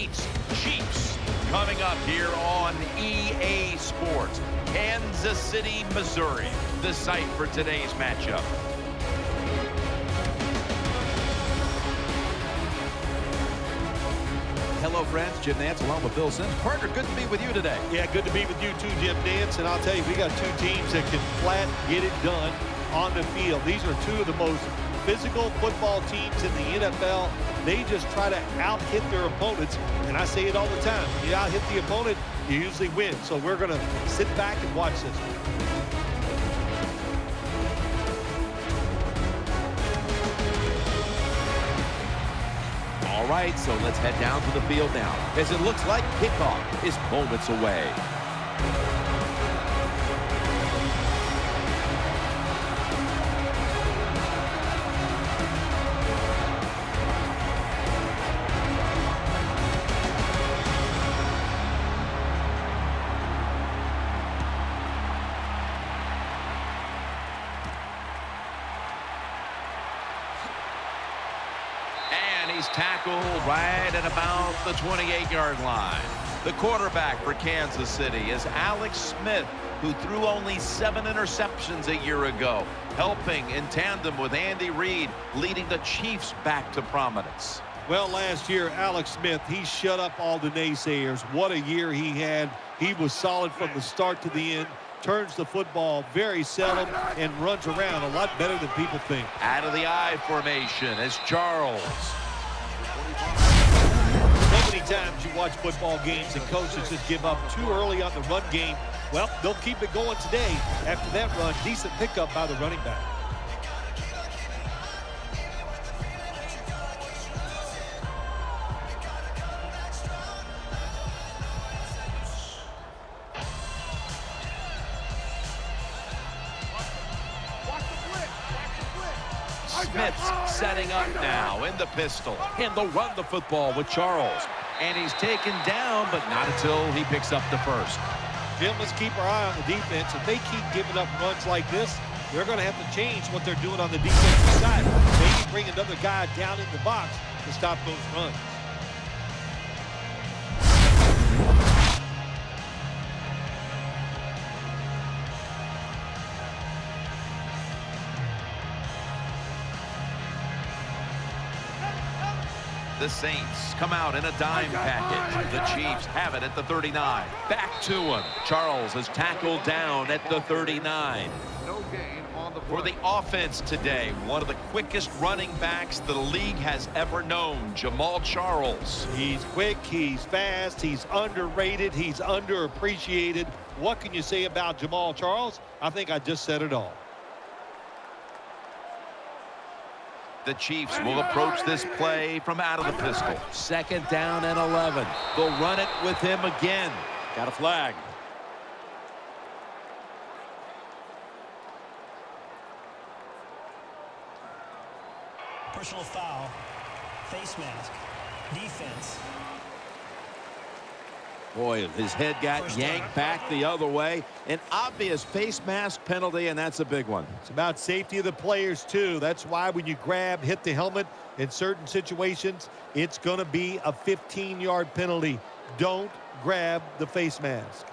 Saints Chiefs coming up here on EA Sports. Kansas City, Missouri, the site for today's matchup. Hello, friends. Jim Nance along with Bill Sims. Partner, good to be with you today. Yeah, good to be with you too, Jim Nance. And I'll tell you, we got two teams that can flat get it done on the field. These are two of the most physical football teams in the NFL. They just try to out-hit their opponents. And I say it all the time. When you out-hit the opponent, you usually win. So we're going to sit back and watch this. All right, so let's head down to the field now, as it looks like kickoff is moments away. He's tackled right at about the 28-yard line. The quarterback for Kansas City is Alex Smith, who threw only 7 interceptions a year ago, helping in tandem with Andy Reid, leading the Chiefs back to prominence. Well, last year, Alex Smith, he shut up all the naysayers. What a year he had. He was solid from the start to the end, turns the football very seldom, and runs around a lot better than people think. Out of the I formation is Charles. So many times you watch football games and coaches just give up too early on the run game. Well, they'll keep it going today. After that run, decent pickup by the running back. Smith's setting up now in the pistol. And they'll run the football with Charles. And he's taken down, but not until he picks up the first. Jim, let's keep our eye on the defense. If they keep giving up runs like this, they're going to have to change what they're doing on the defensive side. Maybe bring another guy down in the box to stop those runs. The Saints come out in a dime package. The Chiefs have it at the 39. Back to him. Charles is tackled down at the 39. No gain on the play. For the offense today, one of the quickest running backs the league has ever known, Jamal Charles. He's quick, he's fast, he's underrated, he's underappreciated. What can you say about Jamal Charles? I think I just said it all. The Chiefs will approach this play from out of the pistol. 2nd down and 11. They'll run it with him again. Got a flag. Personal foul, face mask, defense. Boy, his head got First yanked down. back the other way. An obvious face mask penalty, and that's a big one. It's about safety of the players, too. That's why when you grab, hit the helmet in certain situations, it's going to be a 15-yard penalty. Don't grab the face mask.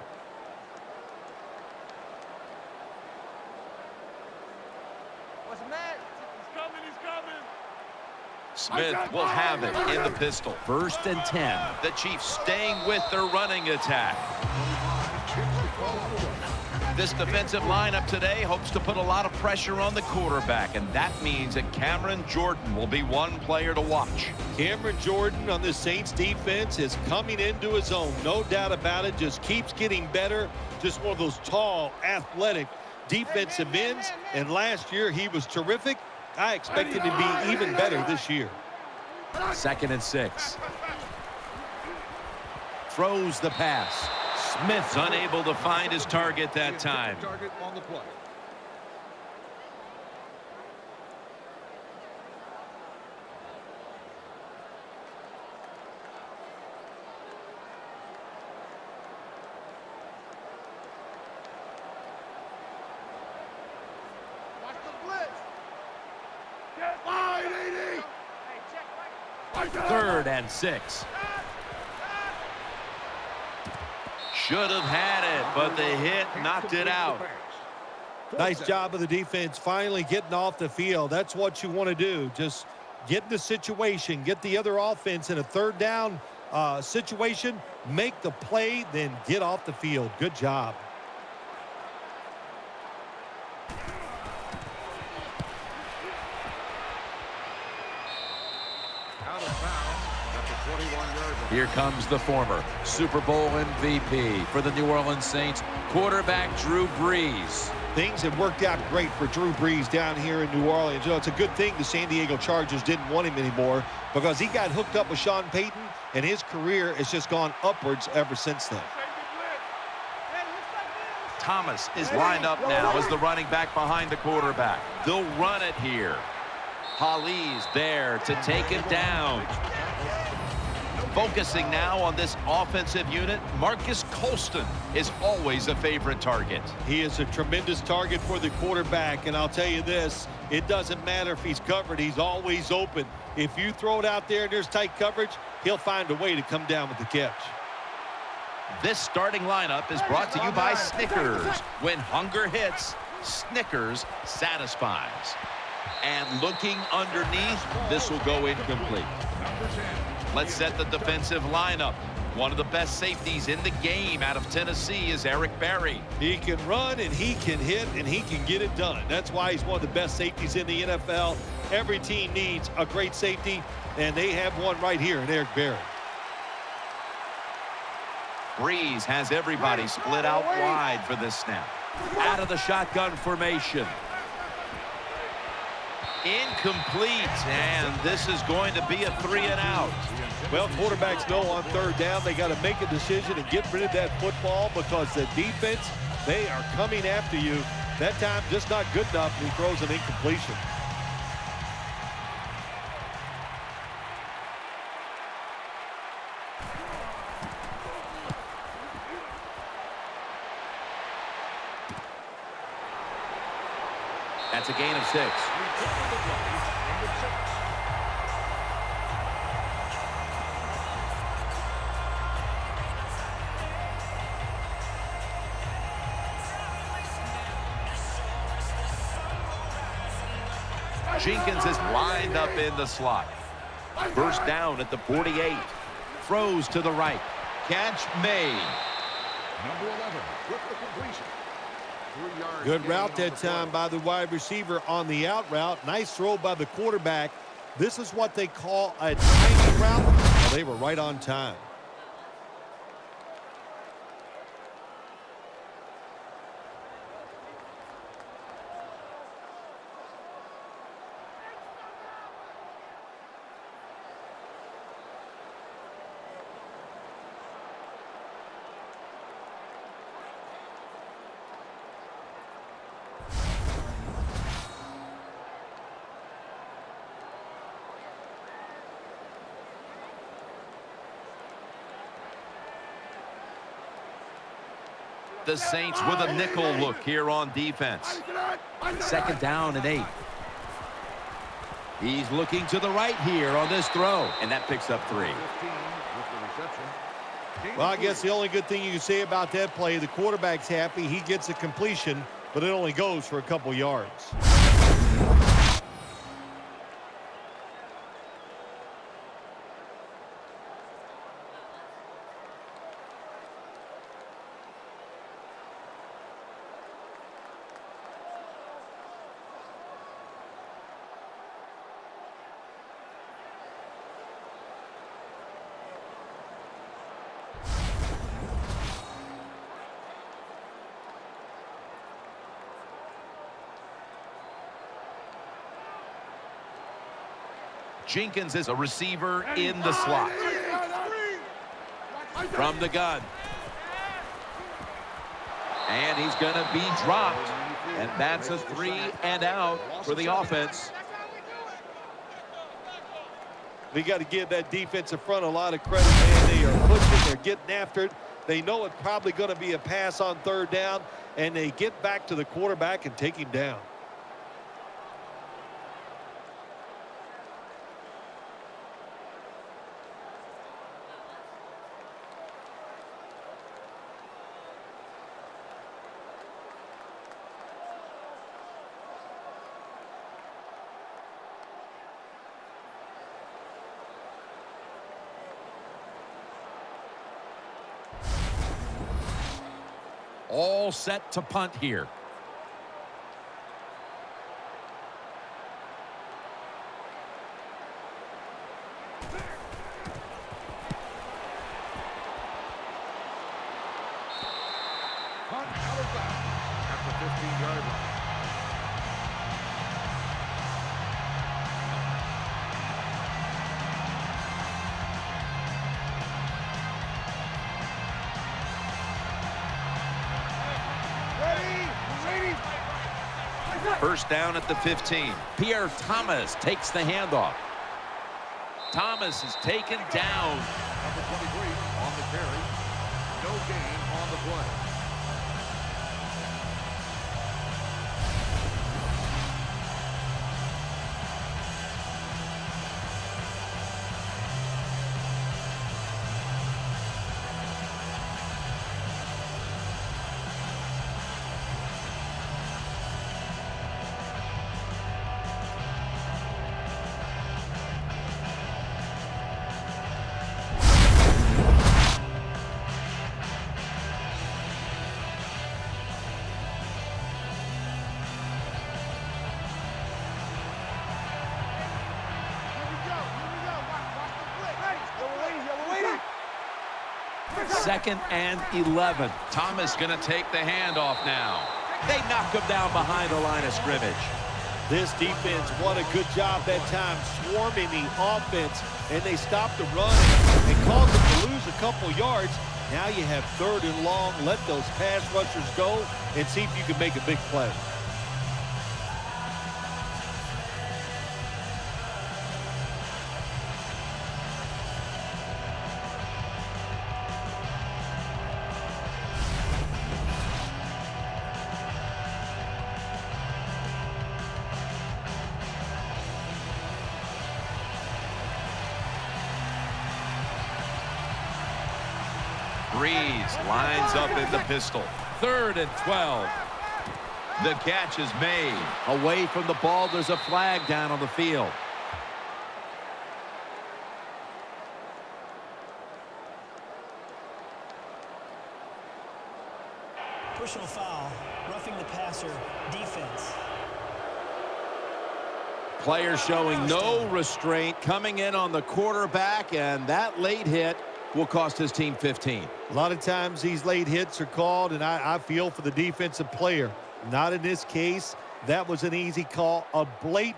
Smith will have it in the pistol. 1st and 10. The Chiefs staying with their running attack. This defensive lineup today hopes to put a lot of pressure on the quarterback, and that means that Cameron Jordan will be one player to watch. Cameron Jordan on the Saints defense is coming into his own. No doubt about it. Just keeps getting better. Just one of those tall, athletic defensive ends. And last year he was terrific. I expect him to be even better this year. 2nd and 6. Throws the pass. Smith's unable to find his target that time. Target on the play. Watch the blitz. Get wide, 80. 3rd and 6. Should have had it, but the hit knocked it out. Nice job of the defense finally getting off the field. That's what you want to do. Just get in the situation, get the other offense in a third down situation, make the play, then get off the field. Good job. Out of bounds at the 21-yard line. Here comes the former Super Bowl MVP for the New Orleans Saints, quarterback Drew Brees. Things have worked out great for Drew Brees down here in New Orleans. You know, it's a good thing the San Diego Chargers didn't want him anymore because he got hooked up with Sean Payton, and his career has just gone upwards ever since then. Thomas is lined up now as the running back behind the quarterback. They'll run it here. Holly's there to take it down. Focusing now on this offensive unit, Marcus Colston is always a favorite target. He is a tremendous target for the quarterback, and I'll tell you this, it doesn't matter if he's covered, he's always open. If you throw it out there and there's tight coverage, he'll find a way to come down with the catch. This starting lineup is brought to you by Snickers. When hunger hits, Snickers satisfies. And looking underneath, this will go incomplete. Let's set the defensive lineup. One of the best safeties in the game out of Tennessee is Eric Berry. He can run, and he can hit, and he can get it done. That's why he's one of the best safeties in the NFL. Every team needs a great safety, and they have one right here in Eric Berry. Brees has everybody split out wide for this snap. Out of the shotgun formation. Incomplete, and this is going to be a 3-and-out. Well, quarterbacks know on third down they got to make a decision and get rid of that football because the defense, they are coming after you. That time just not good enough, and he throws an incompletion. That's a gain of 6. Jenkins is lined up in the slot. First down at the 48. Throws to the right. Catch made. Number 11 with the completion. 3 yards. Good route that time by the wide receiver on the out route. Nice throw by the quarterback. This is what they call a timing route. Well, they were right on time. The Saints with a nickel look here on defense. Second down and 8. He's looking to the right here on this throw, and that picks up 3. 15 with the reception. Well, I guess the only good thing you can say about that play, the quarterback's happy. He gets a completion, but it only goes for a couple yards. Jenkins is a receiver in the slot. From the gun. And he's going to be dropped. And that's a 3-and-out for the offense. We got to give that defensive front a lot of credit, man. They are pushing, they're getting after it. They know it's probably going to be a pass on third down, and they get back to the quarterback and take him down. All set to punt here. Punt out of bounds at the 15-yard line. First down at the 15. Pierre Thomas takes the handoff. Thomas is taken down. Number 23 on the carry. No gain on the play. Second and 11. Thomas going to take the handoff now. They knock him down behind the line of scrimmage. This defense, what a good job that time swarming the offense, and they stopped the run and caused them to lose a couple yards. Now you have 3rd and long. Let those pass rushers go and see if you can make a big play. Breeze lines up in the pistol. 3rd and 12. The catch is made. Away from the ball, there's a flag down on the field. Personal foul, roughing the passer, defense. Player showing no restraint, coming in on the quarterback, and that late hit will cost his team 15. A lot of times these late hits are called, and I feel for the defensive player. Not in this case. That was an easy call. A blatant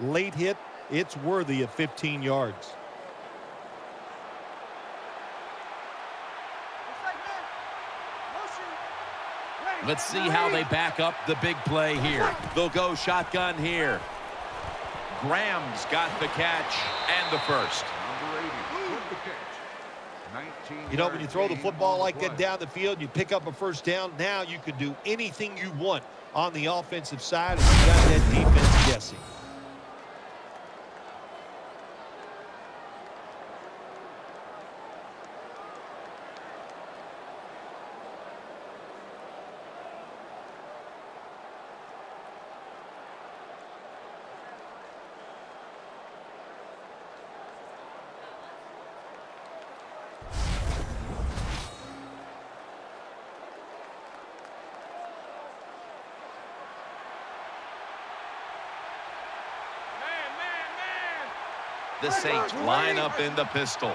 late hit. It's worthy of 15 yards. Let's see how they back up the big play here. They'll go shotgun here. Graham's got the catch and the first. Number 80 with the catch. 19 You know, when you throw the football like that down the field, you pick up a first down. Now you can do anything you want on the offensive side, and you got that defense guessing. The Saints line up in the pistol.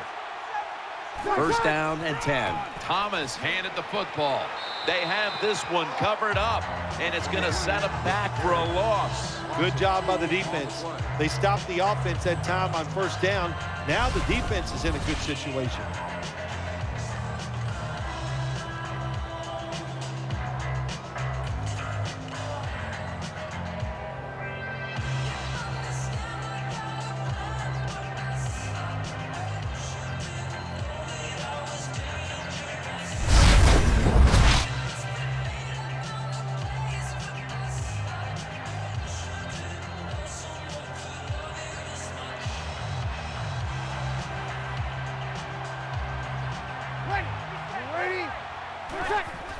First down and 10. Thomas handed the football. They have this one covered up, and it's going to set them back for a loss. Good job by the defense. They stopped the offense that time on first down. Now the defense is in a good situation.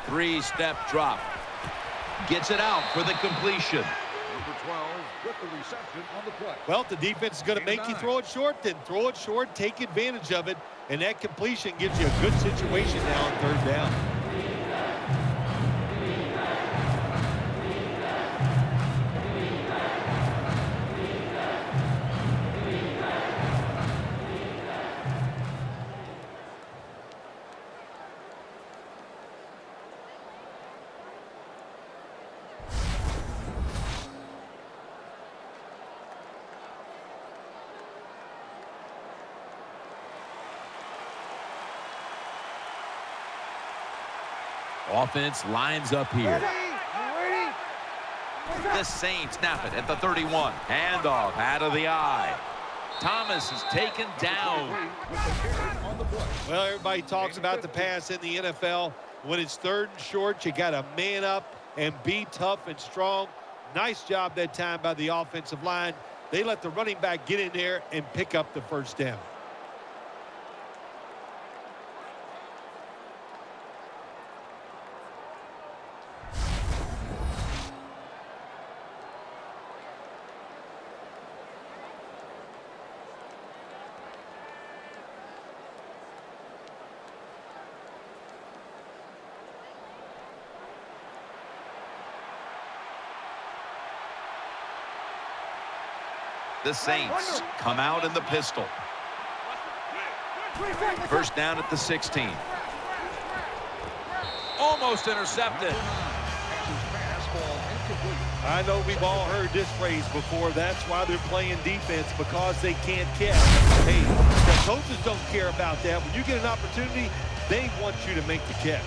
Three-step drop. Gets it out for the completion. Number 12 with the reception on the play. Well, if the defense is going to make you throw it short, then throw it short, take advantage of it, and that completion gives you a good situation now on third down. Offense lines up here. The Saints snap it at the 31. Handoff out of the eye. Thomas is taken down. Well, everybody talks about the pass in the NFL. When it's 3rd and short, you got to man up and be tough and strong. Nice job that time by the offensive line. They let the running back get in there and pick up the first down. The Saints come out in the pistol. First down at the 16. Almost intercepted. I know we've all heard this phrase before. That's why they're playing defense, because they can't catch. Hey, the coaches don't care about that. When you get an opportunity, they want you to make the catch.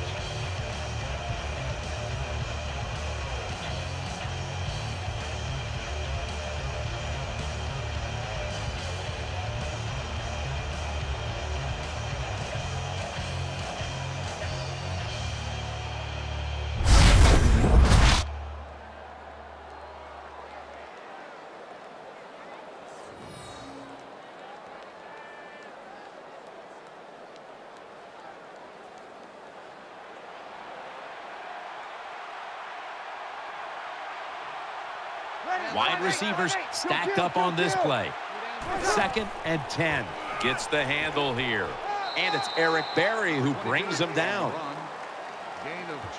Wide receivers stacked up on this play. 2nd and 10. Gets the handle here. And it's Eric Berry who brings him down.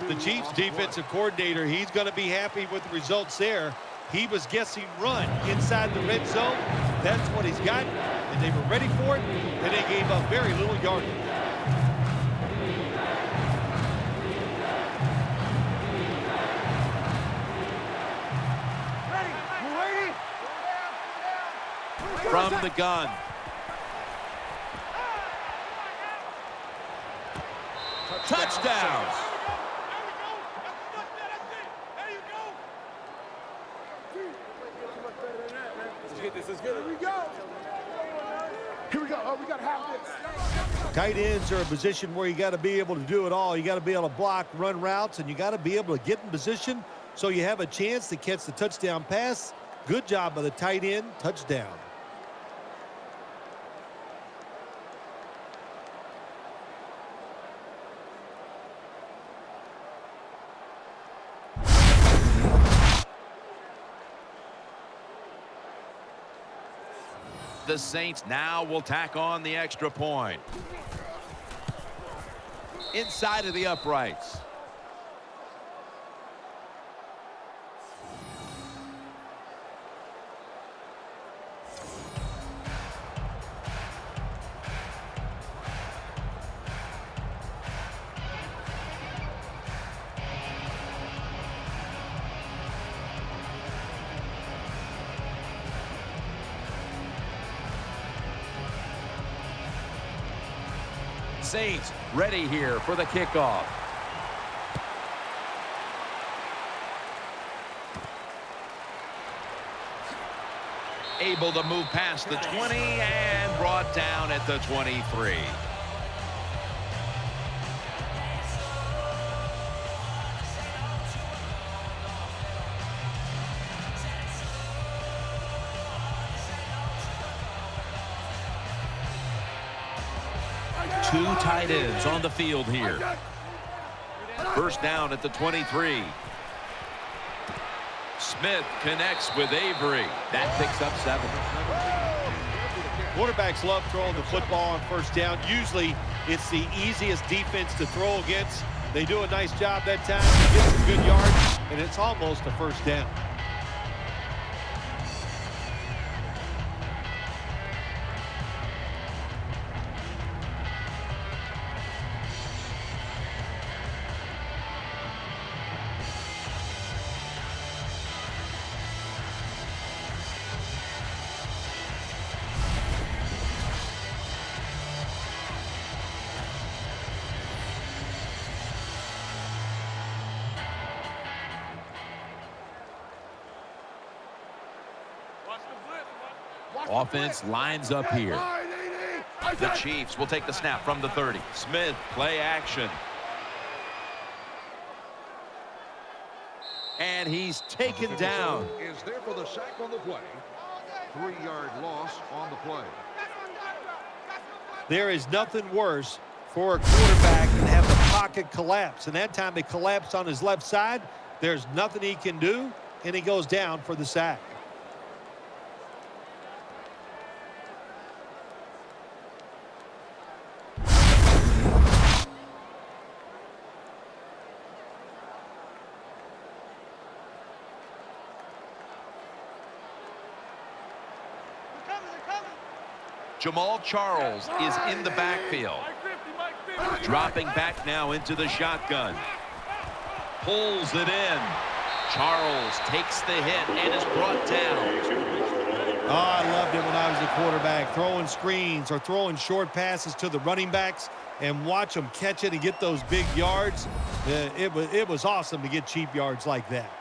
The Chiefs defensive coordinator, he's going to be happy with the results there. He was guessing run inside the red zone. That's what he's got, and they were ready for it, and they gave up very little yardage. From the gun. Touchdown. Here we go. Oh, we got to have this. Tight ends are a position where you got to be able to do it all. You got to be able to block, run routes, and you got to be able to get in position so you have a chance to catch the touchdown pass. Good job by the tight end. Touchdown. The Saints now will tack on the extra point. Inside of the uprights. Saints ready here for the kickoff. Able to move past the 20 and brought down at the 23. Two tight ends on the field here. First down at the 23. Smith connects with Avery. That picks up 7. Quarterbacks love throwing the football on first down. Usually it's the easiest defense to throw against. They do a nice job that time. They get some good yards, and it's almost a first down. Offense lines up here. The Chiefs will take the snap from the 30. Smith, play action. And he's taken down. Is there for the sack on the play. 3-yard loss on the play. There is nothing worse for a quarterback than have the pocket collapse. And that time it collapsed on his left side. There's nothing he can do, and he goes down for the sack. Jamal Charles is in the backfield. Dropping back now into the shotgun. Pulls it in. Charles takes the hit and is brought down. Oh, I loved it when I was a quarterback, throwing screens or throwing short passes to the running backs and watch them catch it and get those big yards. It was awesome to get cheap yards like that.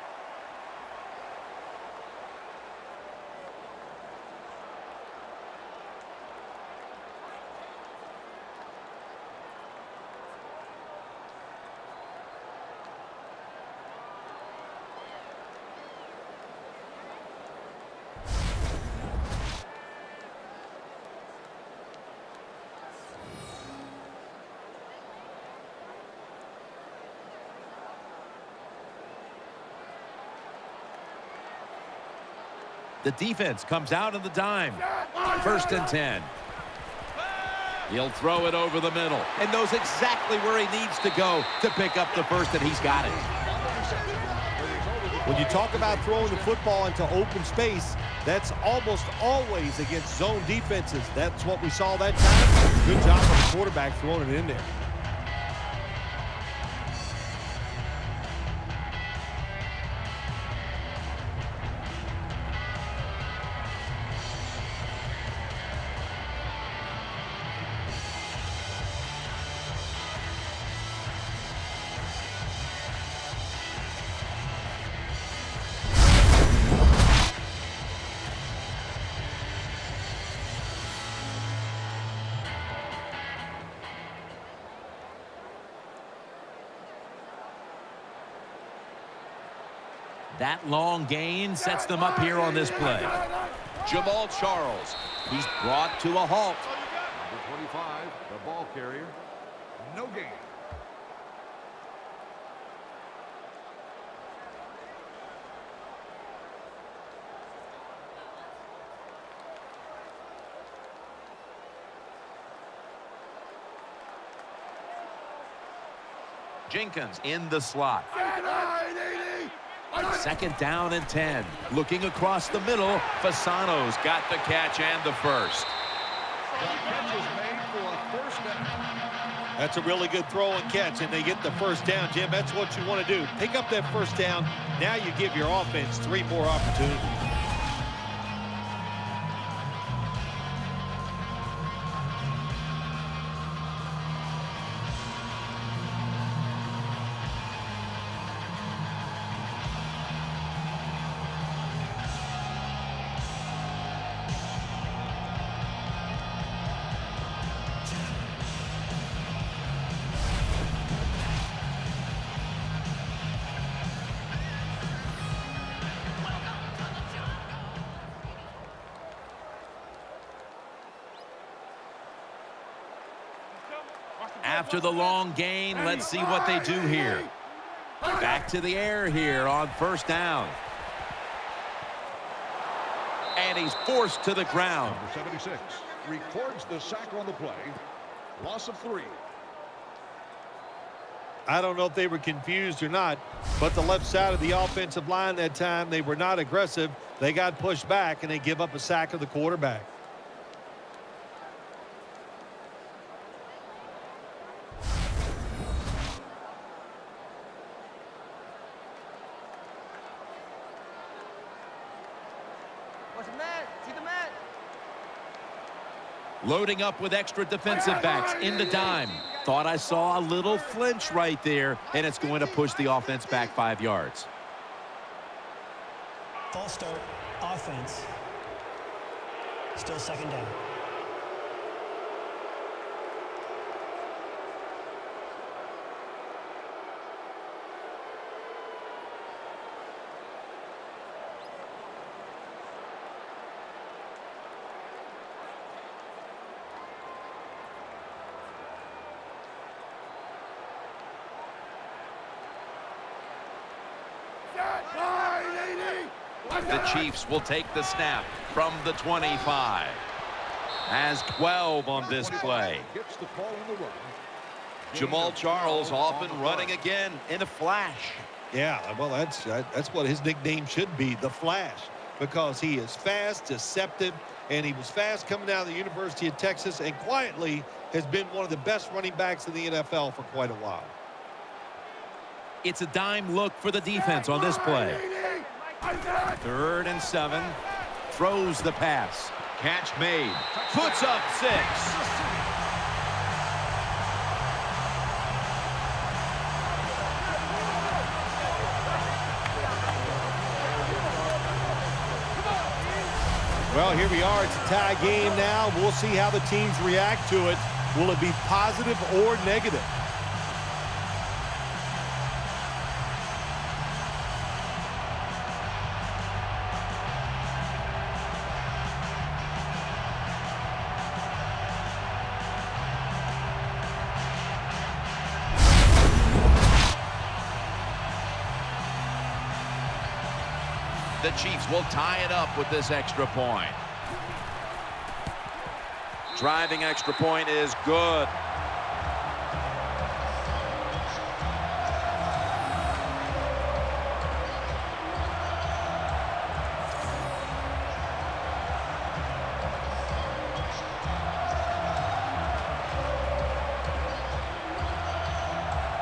The defense comes out of the dime. 1st and 10. He'll throw it over the middle and knows exactly where he needs to go to pick up the first, and he's got it. When you talk about throwing the football into open space, that's almost always against zone defenses. That's what we saw that time. Good job of the quarterback throwing it in there. That long gain sets them up here on this play. Jamal Charles. He's brought to a halt. Number 25, the ball carrier. No gain. Jenkins in the slot. 2nd down and 10. Looking across the middle. Fasano's got the catch and the first. The catch is made for a 1st down. That's a really good throw and catch, and they get the 1st down, Jim. That's what you want to do. Pick up that 1st down. Now you give your offense 3 more opportunities. After the long gain, let's see what they do here. Back to the air here on 1st down. And he's forced to the ground. Number 76 records the sack on the play. Loss of 3. I don't know if they were confused or not, but the left side of the offensive line that time, they were not aggressive. They got pushed back, and they give up a sack of the quarterback. Loading up with extra defensive backs in the dime. Thought I saw a little flinch right there, and it's going to push the offense back 5 yards. False start, offense. Still second down. The Chiefs will take the snap from the 25. Has 12 on this play. Gets the call on the run. Jamal Charles off and running again in a flash. Yeah, well, that's what his nickname should be, the Flash, because he is fast, deceptive, and he was fast coming out of the University of Texas and quietly has been one of the best running backs in the NFL for quite a while. It's a dime look for the defense on this play. 3rd and 7. Throws the pass. Catch made. Puts up 6. Well, here we are. It's a tie game now. We'll see how the teams react to it. Will it be positive or negative? The Chiefs will tie it up with this extra point. Driving extra point is good.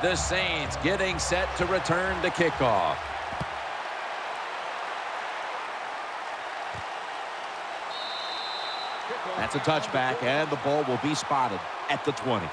The Saints getting set to return the kickoff. That's a touchback, and the ball will be spotted at the 20.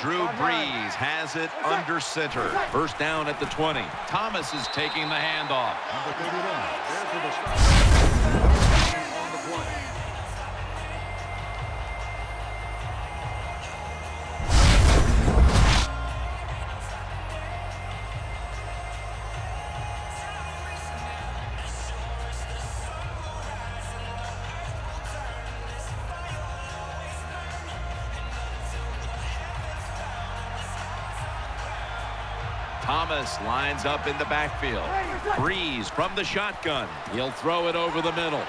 Drew Brees has it under center. 1st down at the 20. Thomas is taking the handoff. Number 39. There for the stop. On the play. Thomas lines up in the backfield. Brees from the shotgun. He'll throw it over the middle.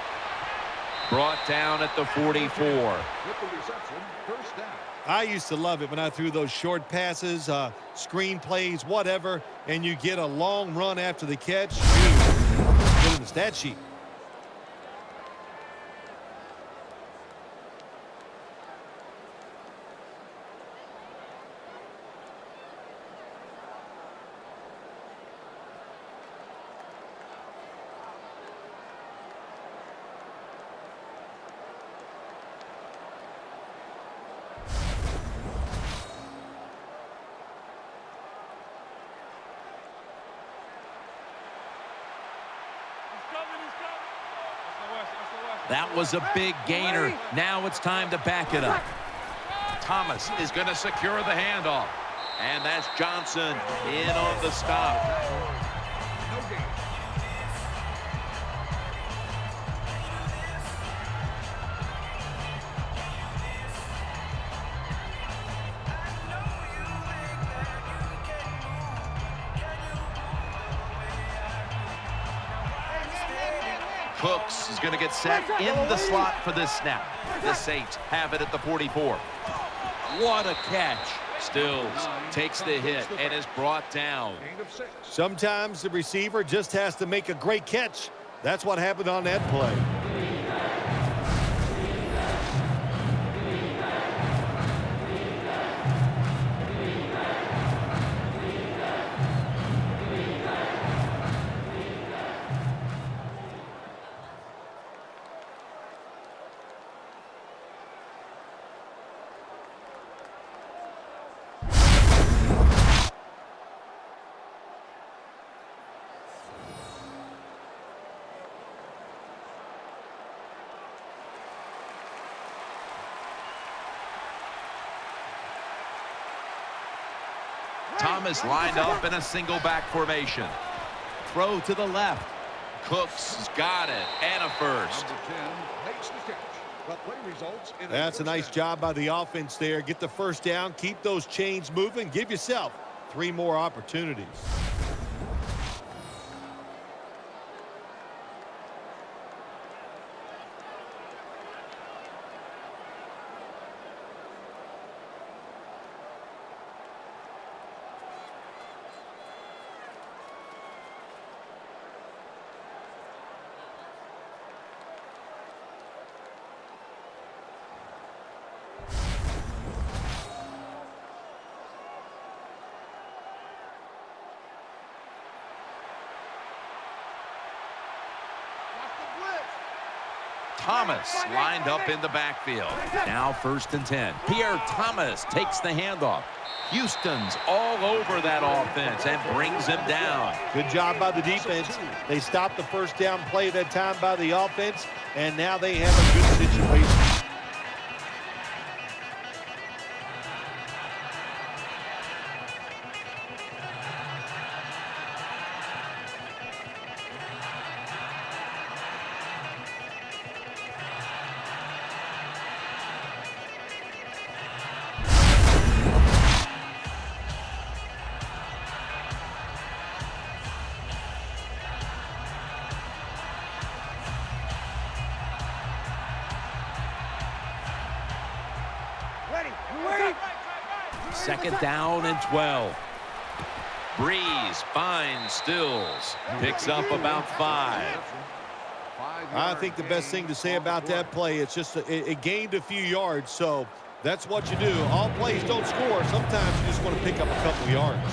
Brought down at the 44. With the reception, 1st down. I used to love it when I threw those short passes, screen plays, whatever, and you get a long run after the catch. Good in the stat sheet. That was a big gainer. Now it's time to back it up. Thomas is going to secure the handoff. And that's Johnson in on the stop. No gain. Cooks is going to get set in the slot for this snap. The Saints have it at the 44. What a catch. Stills takes the hit and is brought down. Gain of 6. Sometimes the receiver just has to make a great catch. That's what happened on that play. Thomas lined up in a single back formation. Throw to the left. Cooks has got it, and a first. Number 10 makes the catch. The play results in That's a nice first job by the offense there. Get the first down, keep those chains moving, give yourself 3 more opportunities. Thomas lined up in the backfield. Now 1st and 10. Pierre Thomas takes the handoff. Houston's all over that offense and brings him down. Good job by the defense. They stopped the first down play that time by the offense, and now they have a good situation. Second down and 12. Breeze finds Stills. Picks up about 5. I think the best thing to say about that play, it's just it gained a few yards, so that's what you do. All plays don't score. Sometimes you just want to pick up a couple of yards.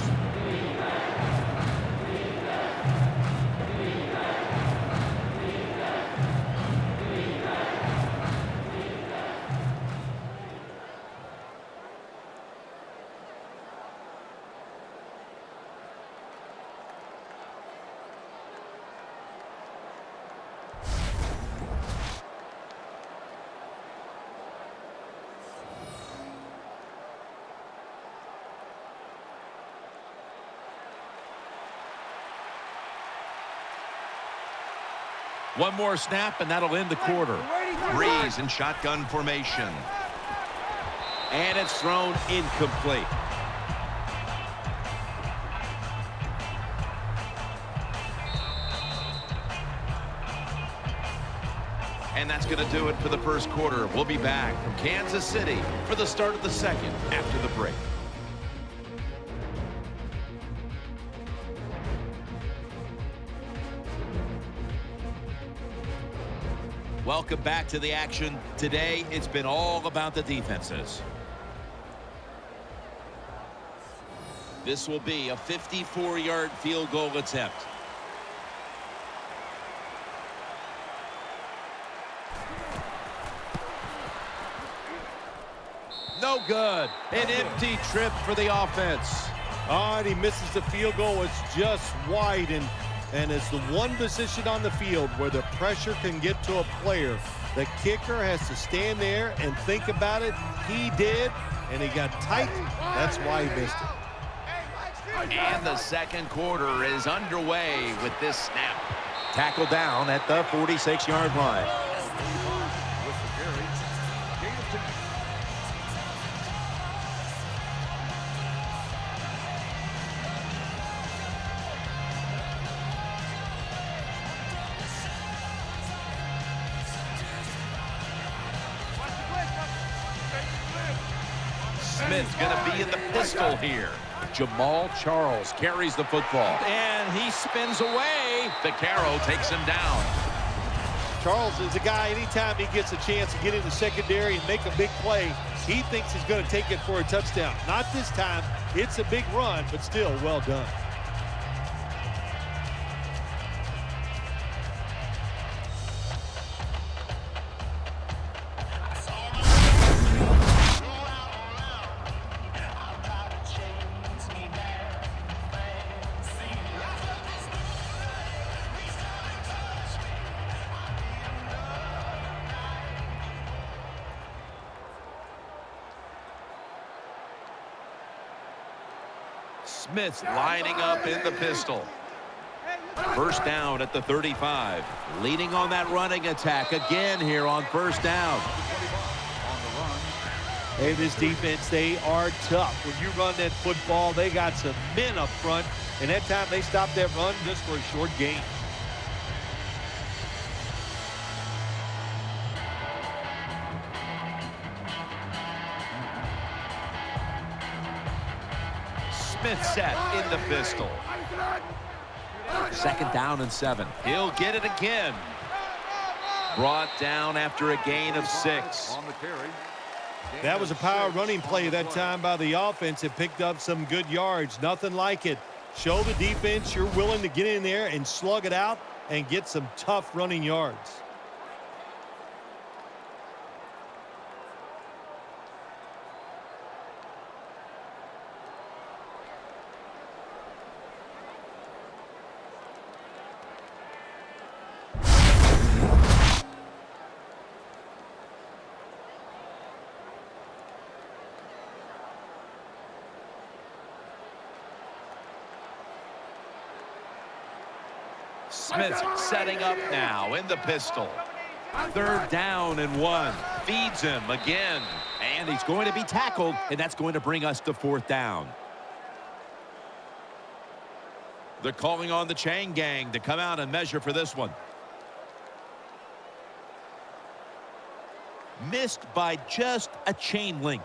One more snap, and that'll end the quarter. Breeze in shotgun formation. And it's thrown incomplete. And that's going to do it for the first quarter. We'll be back from Kansas City for the start of the second after the break. Welcome back to the action. Today, it's been all about the defenses. This will be a 54-yard field goal attempt. No good. An empty trip for the offense. All right, he misses the field goal. It's just wide, and it's the one position on the field where the pressure can get to a player. The kicker has to stand there and think about it. He did, and he got tight. That's why he missed it. And the second quarter is underway with this snap. Tackle down at the 46-yard line. with the carry. Gain of 10. Smith's going to be in the pistol here. Jamal Charles carries the football. And he spins away. Vaccaro takes him down. Charles is a guy, anytime he gets a chance to get in the secondary and make a big play, he thinks he's going to take it for a touchdown. Not this time. It's a big run, but still well done. Smith's lining up in the pistol. First down at the 35. Leading on that running attack again here on first down. Hey, this defense, they are tough. When you run that football, they got some men up front. And that time they stopped that run just for a short gain. Smith set in the pistol. Second down and 7. He'll get it again. Brought down after a gain of 6. On the carry. That was a power running play that time by the offense. It picked up some good yards. Nothing like it. Show the defense you're willing to get in there and slug it out and get some tough running yards. Smith setting up now in the pistol. Third down and 1. Feeds him again. And he's going to be tackled, and that's going to bring us to fourth down. They're calling on the chain gang to come out and measure for this one. Missed by just a chain link.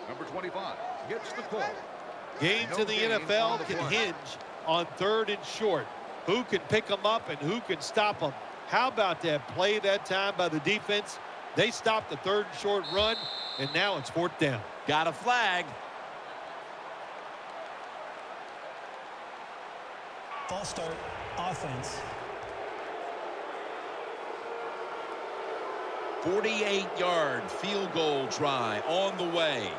Number 25 gets the call. Games in the NFL can hinge on third and short. Who can pick them up and who can stop them? How about that play that time by the defense? They stopped the third and short run, and now it's fourth down. Got a flag. False start, offense. 48-yard field goal try on the way.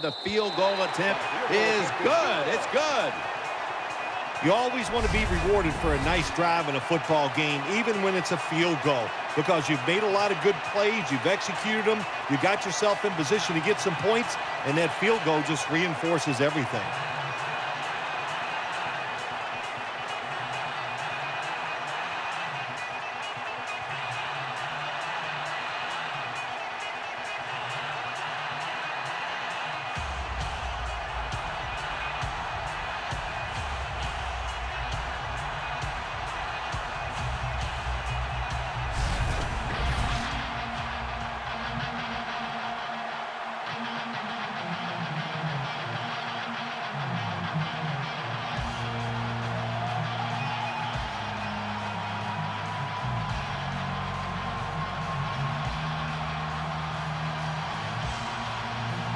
The field goal attempt is good. It's good. You always want to be rewarded for a nice drive in a football game, even when it's a field goal, because you've made a lot of good plays, you've executed them, you got yourself in position to get some points, and that field goal just reinforces everything.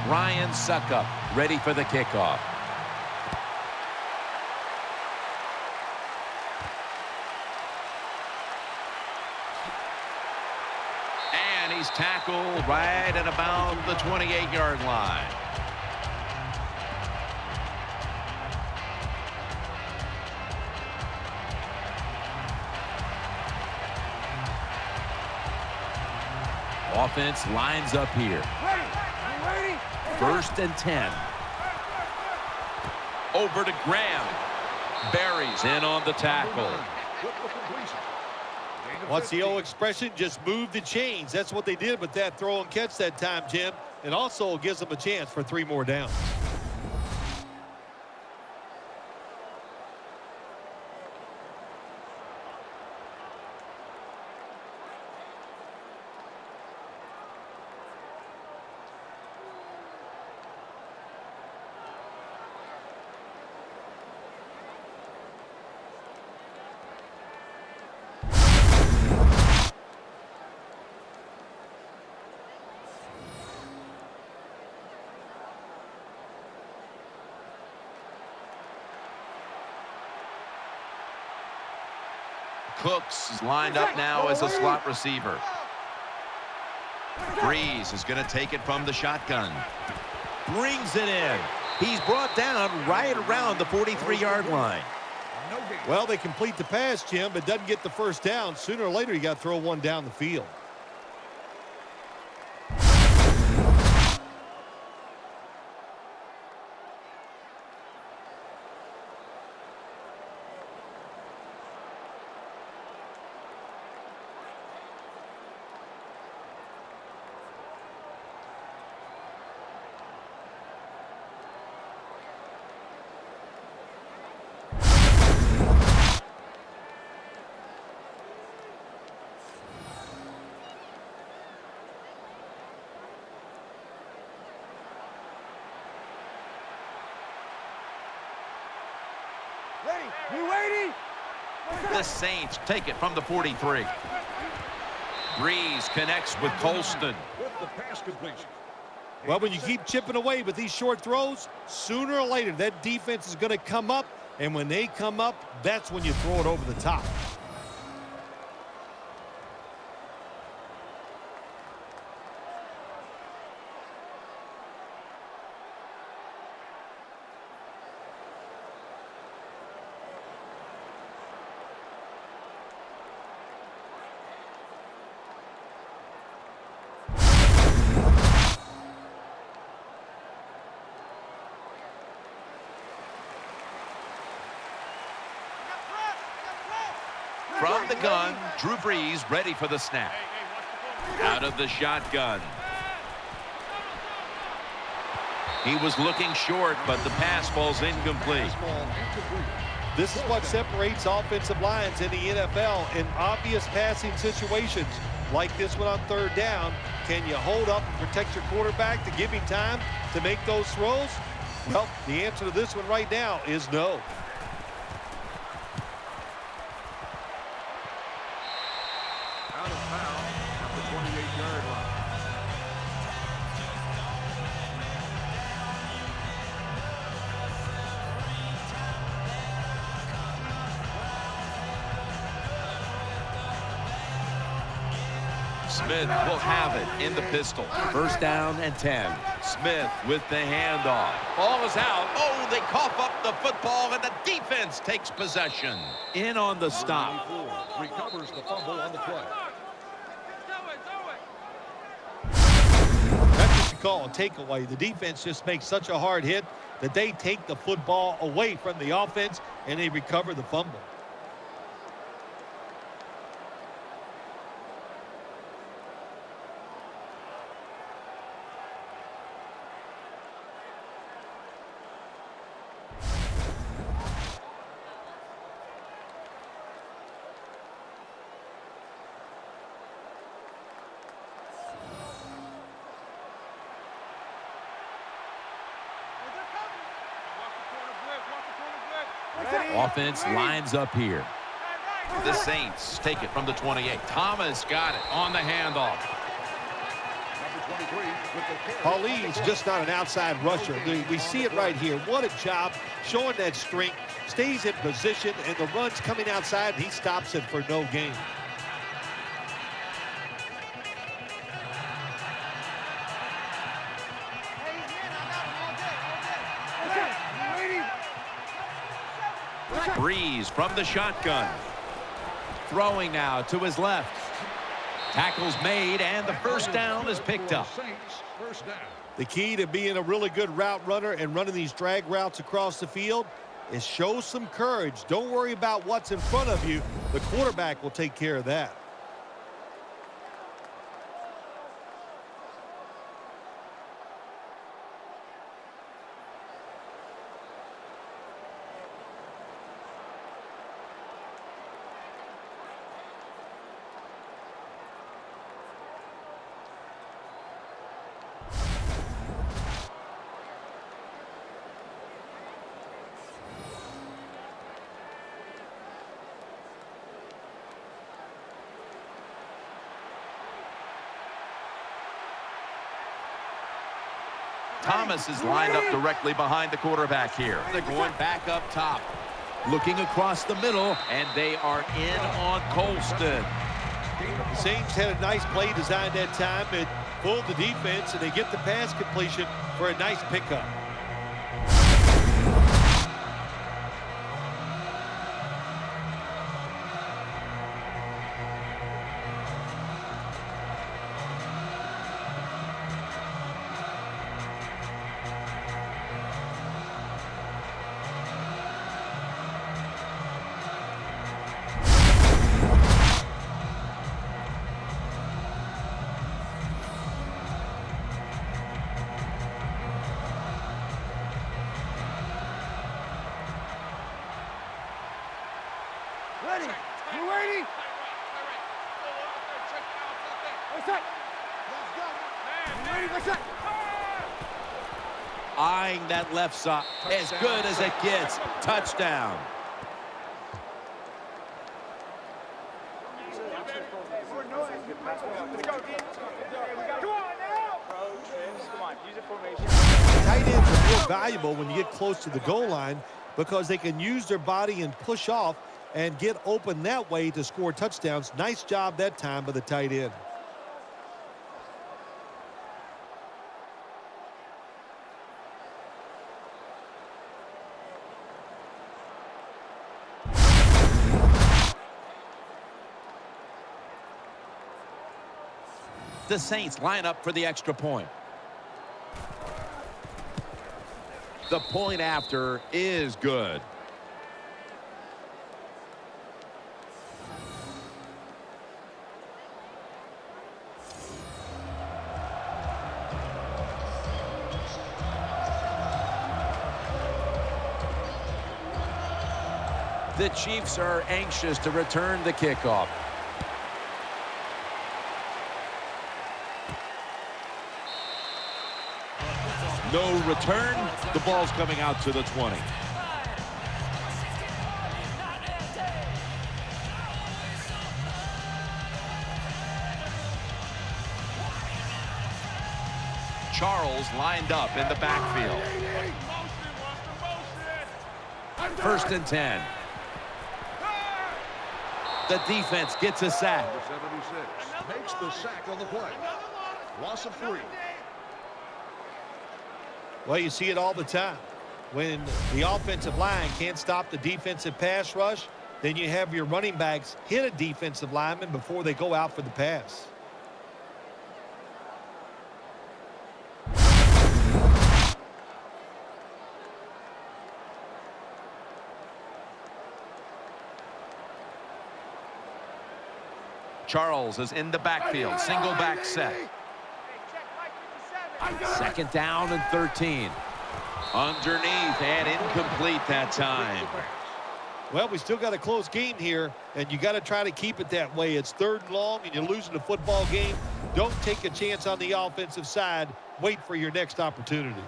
Ryan Suckup ready for the kickoff. And he's tackled right at about the 28-yard line. Offense lines up here. First and 10. Over to Graham. Buries in on the tackle. What's the old expression? Just move the chains. That's what they did with that throw and catch that time, Jim. It also gives them a chance for 3 more downs. Cooks is lined up now as a slot receiver. Breeze is going to take it from the shotgun. Brings it in. He's brought down right around the 43-yard line. Well, they complete the pass, Jim, but doesn't get the first down. Sooner or later, you got to throw one down the field. The Saints take it from the 43. Breeze connects with Colston. With the pass completion. Well, when you keep chipping away with these short throws, sooner or later that defense is going to come up, and when they come up, that's when you throw it over the top. From the gun, Drew Brees ready for the snap. Out of the shotgun. He was looking short, but the pass falls incomplete. This is what separates offensive lines in the NFL in obvious passing situations like this one on third down. Can you hold up and protect your quarterback to give him time to make those throws? Well, the answer to this one right now is no. Out of bounds at the 28-yard line. Smith will have it in the pistol. First down and 10. Smith with the handoff. Ball is out. Oh, they cough up the football, and the defense takes possession. In on the stop. 24 recovers the fumble on the play. That's what you call a takeaway. The defense just makes such a hard hit that they take the football away from the offense and they recover the fumble. Offense lines up here. The Saints take it from the 28. Thomas got it on the handoff. Number 23 with the carry. Pauline's just not an outside rusher. We see it right here. What a job showing that strength. Stays in position, and the run's coming outside, and he stops it for no gain. Breeze from the shotgun. Throwing now to his left. Tackle's made, and the first down is picked up. Saints, first down. The key to being a really good route runner and running these drag routes across the field is show some courage. Don't worry about what's in front of you. The quarterback will take care of that. Thomas is lined up directly behind the quarterback here. They're going back up top. Looking across the middle, And they are in on Colston. The Saints had a nice play design that time. It fooled the defense, and they get the pass completion for a nice pickup. Ready? You ready? What's up? You ready? What's up? eyeing that left side. As good as it gets. Touchdown. Tight ends are real valuable when you get close to the goal line because they can use their body and push off and get open that way to score touchdowns. Nice job that time by the tight end. The Saints line up for the extra point. The point after is good. The Chiefs are anxious to return the kickoff. No return. The ball's coming out to the 20. Charles lined up in the backfield. First and 10. The defense gets a sack. Number 76 makes the sack on the play. Loss of 3. Well, you see it all the time. When the offensive line can't stop the defensive pass rush, then you have your running backs hit a defensive lineman before they go out for the pass. Charles is in the backfield. Single back set. Second down and 13. Underneath and incomplete that time. Well, we still got a close game here, and you got to try to keep it that way. It's 3rd and long, and you're losing a football game. Don't take a chance on the offensive side. Wait for your next opportunity.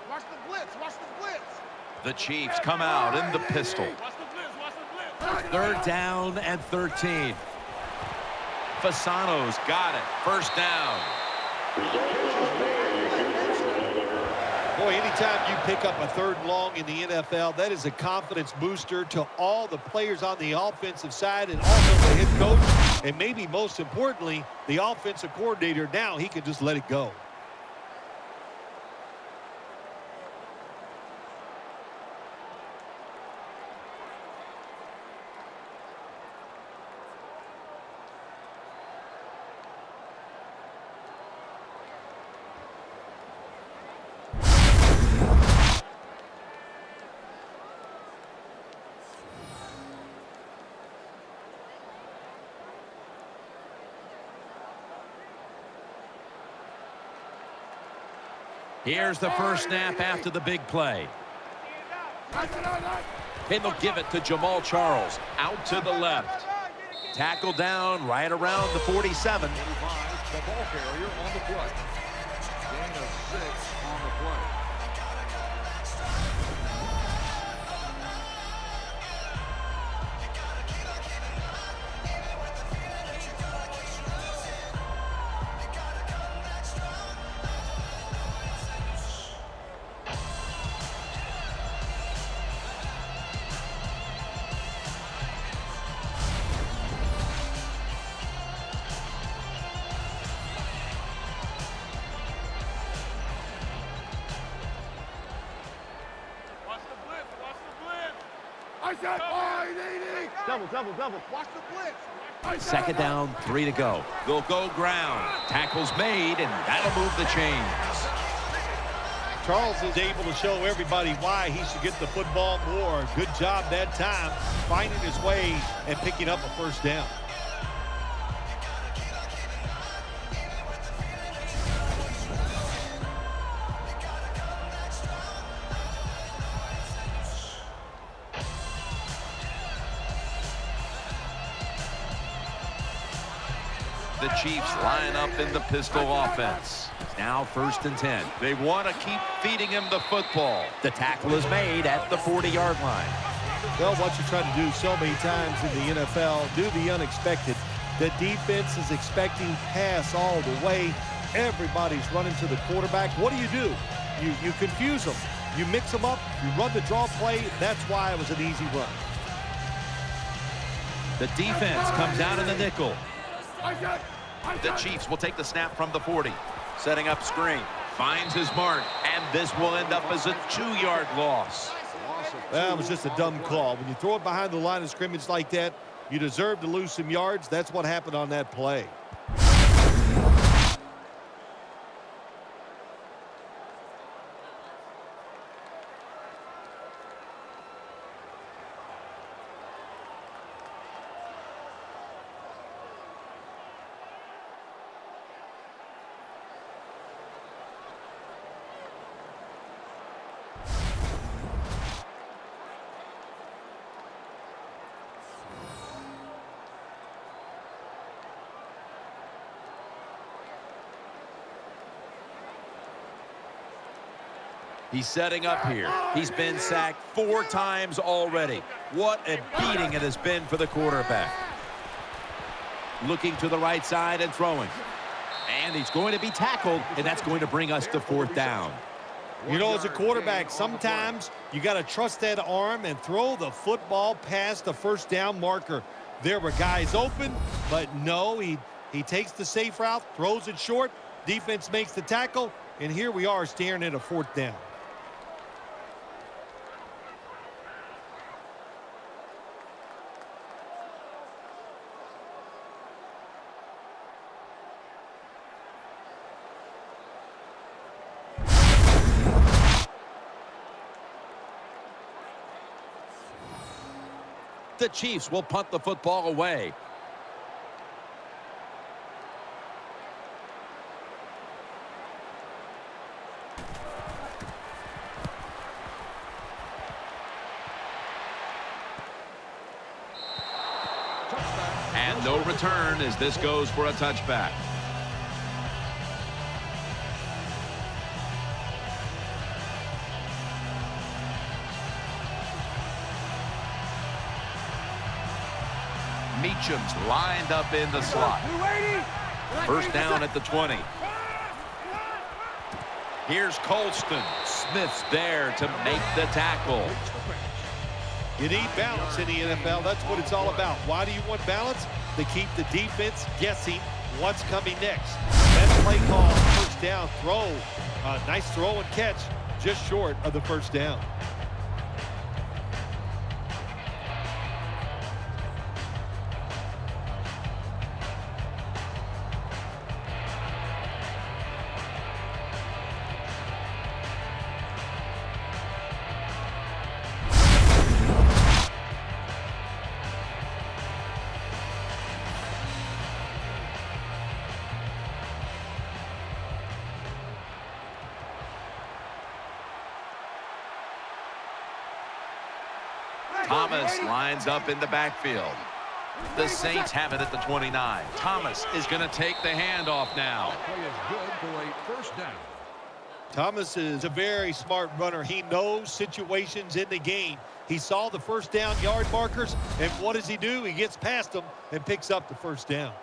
Watch the blitz. Watch the blitz. The Chiefs come out in the pistol. Watch the blitz. Watch the blitz. 3rd down and 13. Fasano's got it. First down. Boy, anytime you pick up a 3rd and long in the NFL, that is a confidence booster to all the players on the offensive side and also the head coach. And maybe most importantly, the offensive coordinator. Now he can just let it go. Here's the first snap after the big play. Watch it. And they'll give it to Jamal Charles. Out to the left. Tackle down right around the 47. 45, the ball carrier on the play. Gain of 6 on the play. I said, double. Watch the blitz. Second down, 3 to go. They'll go ground. Tackle's made, and that'll move the chains. Charles is able to show everybody why he should get the football more. Good job that time, finding his way and picking up a first down. The Chiefs line up in the pistol offense. Now 1st and 10. They want to keep feeding him the football. The tackle is made at the 40-yard line. Well, what you try to do so many times in the NFL, do the unexpected. The defense is expecting pass all the way. Everybody's running to the quarterback. What do? You confuse them. You mix them up. You run the draw play. That's why it was an easy run. The defense comes out in the nickel. The Chiefs will take the snap from the 40. Setting up screen. Finds his mark. And this will end up as a 2-yard loss. That was just a dumb call. When you throw it behind the line of scrimmage like that, you deserve to lose some yards. That's what happened on that play. He's setting up here. He's been sacked 4 times already. What a beating it has been for the quarterback. Looking to the right side and throwing. And he's going to be tackled, and that's going to bring us to 4th down. You know, as a quarterback, sometimes you got to trust that arm and throw the football past the first down marker. There were guys open, but no, he takes the safe route, throws it short. Defense makes the tackle, and here we are staring at a 4th down. The Chiefs will punt the football away. And no return as this goes for a touchback. Meacham's lined up in the slot. First down at the 20. Here's Colston. Smith's there to make the tackle. You need balance in the NFL. That's what it's all about. Why do you want balance? To keep the defense guessing what's coming next. That play call, first down, throw. Nice throw and catch, just short of the first down. Thomas lines up in the backfield. The Saints have it at the 29. Thomas is going to take the handoff now. Play is good for a first down. Thomas is a very smart runner. He knows situations in the game. He saw the first down yard markers, and what does he do? He gets past them and picks up the first down.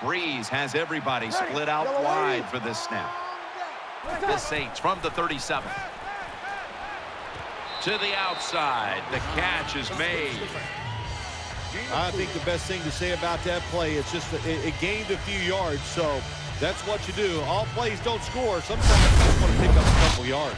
Breeze has everybody split out wide for this snap. The Saints from the 37. To the outside. The catch is made. I think the best thing to say about that play is just that it gained a few yards, so that's what you do. All plays don't score. Sometimes you just want to pick up a couple yards.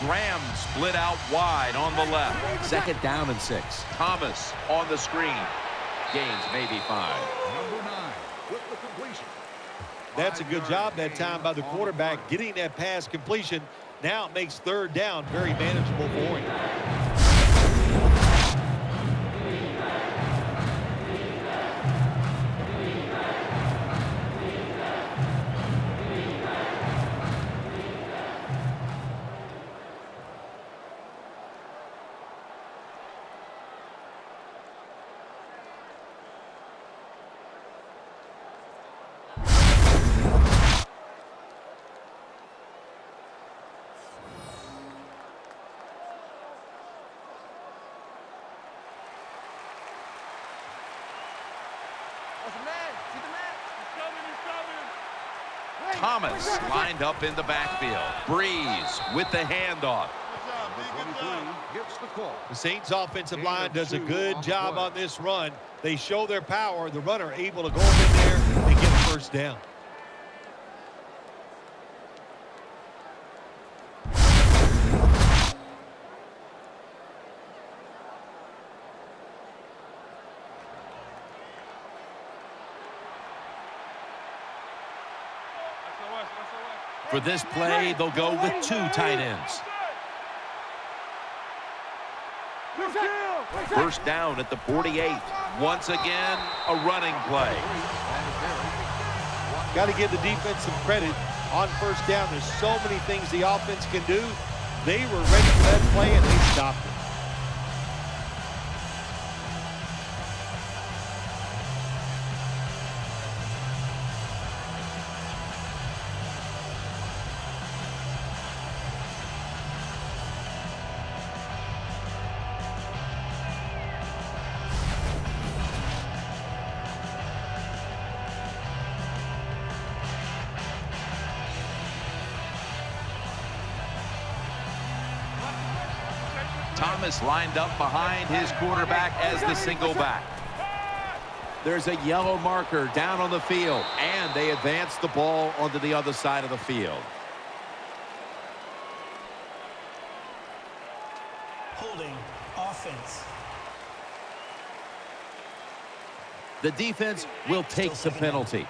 Graham split out wide on the left. 2nd down and 6. Thomas on the screen. Gains maybe 5. Number 9 with the completion. That's a good job that time by the quarterback getting that pass completion. Now it makes 3rd down very manageable for him. Thomas lined up in the backfield. Breeze with the handoff. Number 23 gets the call. The Saints offensive line does a good job on this run. They show their power. The runner able to go up in there and get a first down. For this play, they'll go with 2 tight ends. First down at the 48. Once again, a running play. Got to give the defense some credit on first down. There's so many things the offense can do. They were ready for that play, and they stopped it. Thomas lined up behind his quarterback as the single back. There's a yellow marker down on the field, and they advance the ball onto the other side of the field. Holding offense. The defense will take the penalty.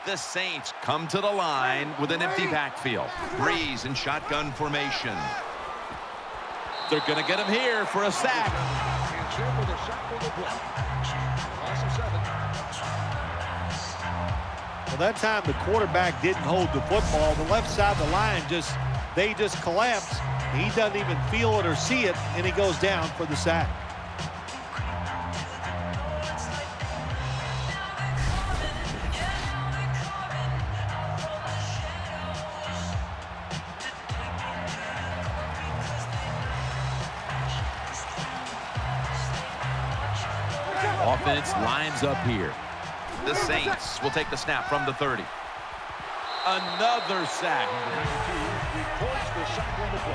The Saints come to the line with an empty backfield. Breeze in shotgun formation. They're going to get him here for a sack. It's in with a sack on the play. Loss of 7. Well, that time the quarterback didn't hold the football. The left side of the line they just collapse. He doesn't even feel it or see it, and he goes down for the sack. Offense lines up here. The Saints will take the snap from the 30. Another sack. Reports the sack on the play.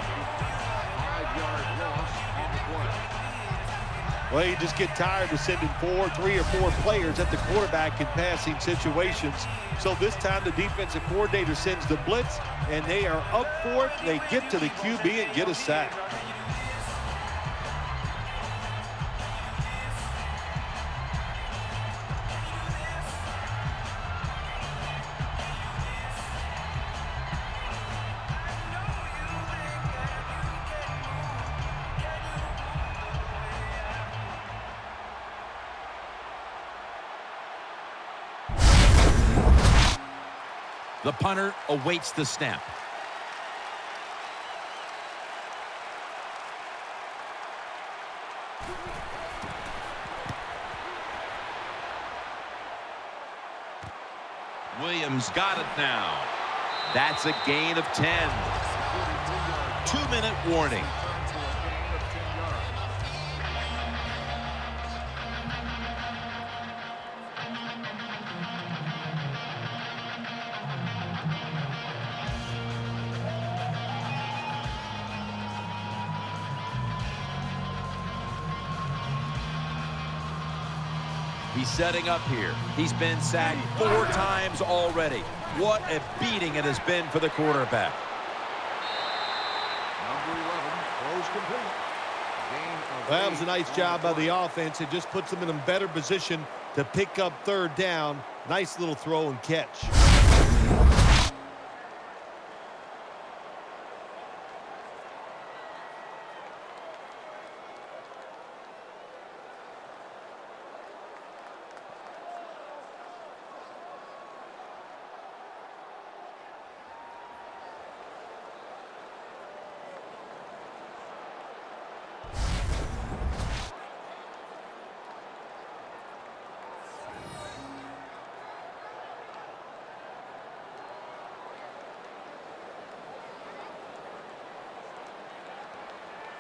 5-yard loss on the play. Well, you just get tired of sending 3 or 4 players at the quarterback in passing situations. So this time the defensive coordinator sends the blitz, and they are up for it. They get to the QB and get a sack. The punter awaits the snap. Williams got it now. That's a gain of 10. 2-minute warning. He's setting up here. He's been sacked 4 times already. What a beating it has been for the quarterback. Number 11 throws complete. Gain of That was a 8 nice on job the by play. the offense. It just puts them in a better position to pick up 3rd down. Nice little throw and catch.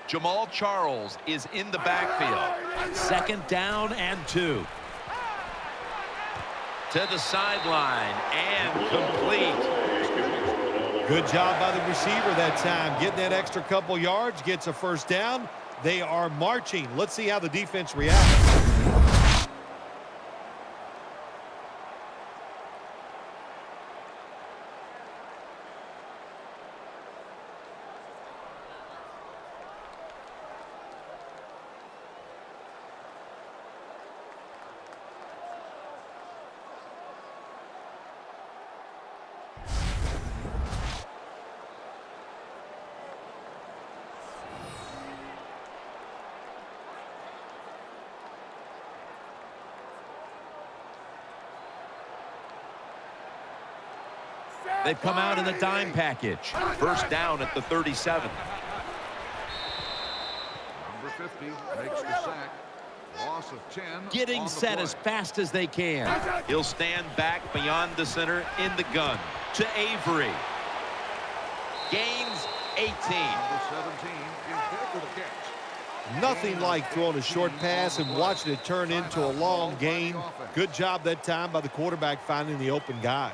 Jamal Charles is in the backfield. 2nd down and 2. To the sideline and complete. Good job by the receiver that time. Getting that extra couple yards, gets a 1st down. They are marching. Let's see how the defense reacts. They've come out in the dime package. 1st down at the 37. Number 50 makes the sack. Loss of 10. Getting on the set play. as fast as they can. He'll stand back beyond the center in the gun. To Avery. Gains 18. Number 17 is there for the catch. Nothing like throwing a short pass and watching it turn into a long gain. Good job that time by the quarterback finding the open guy.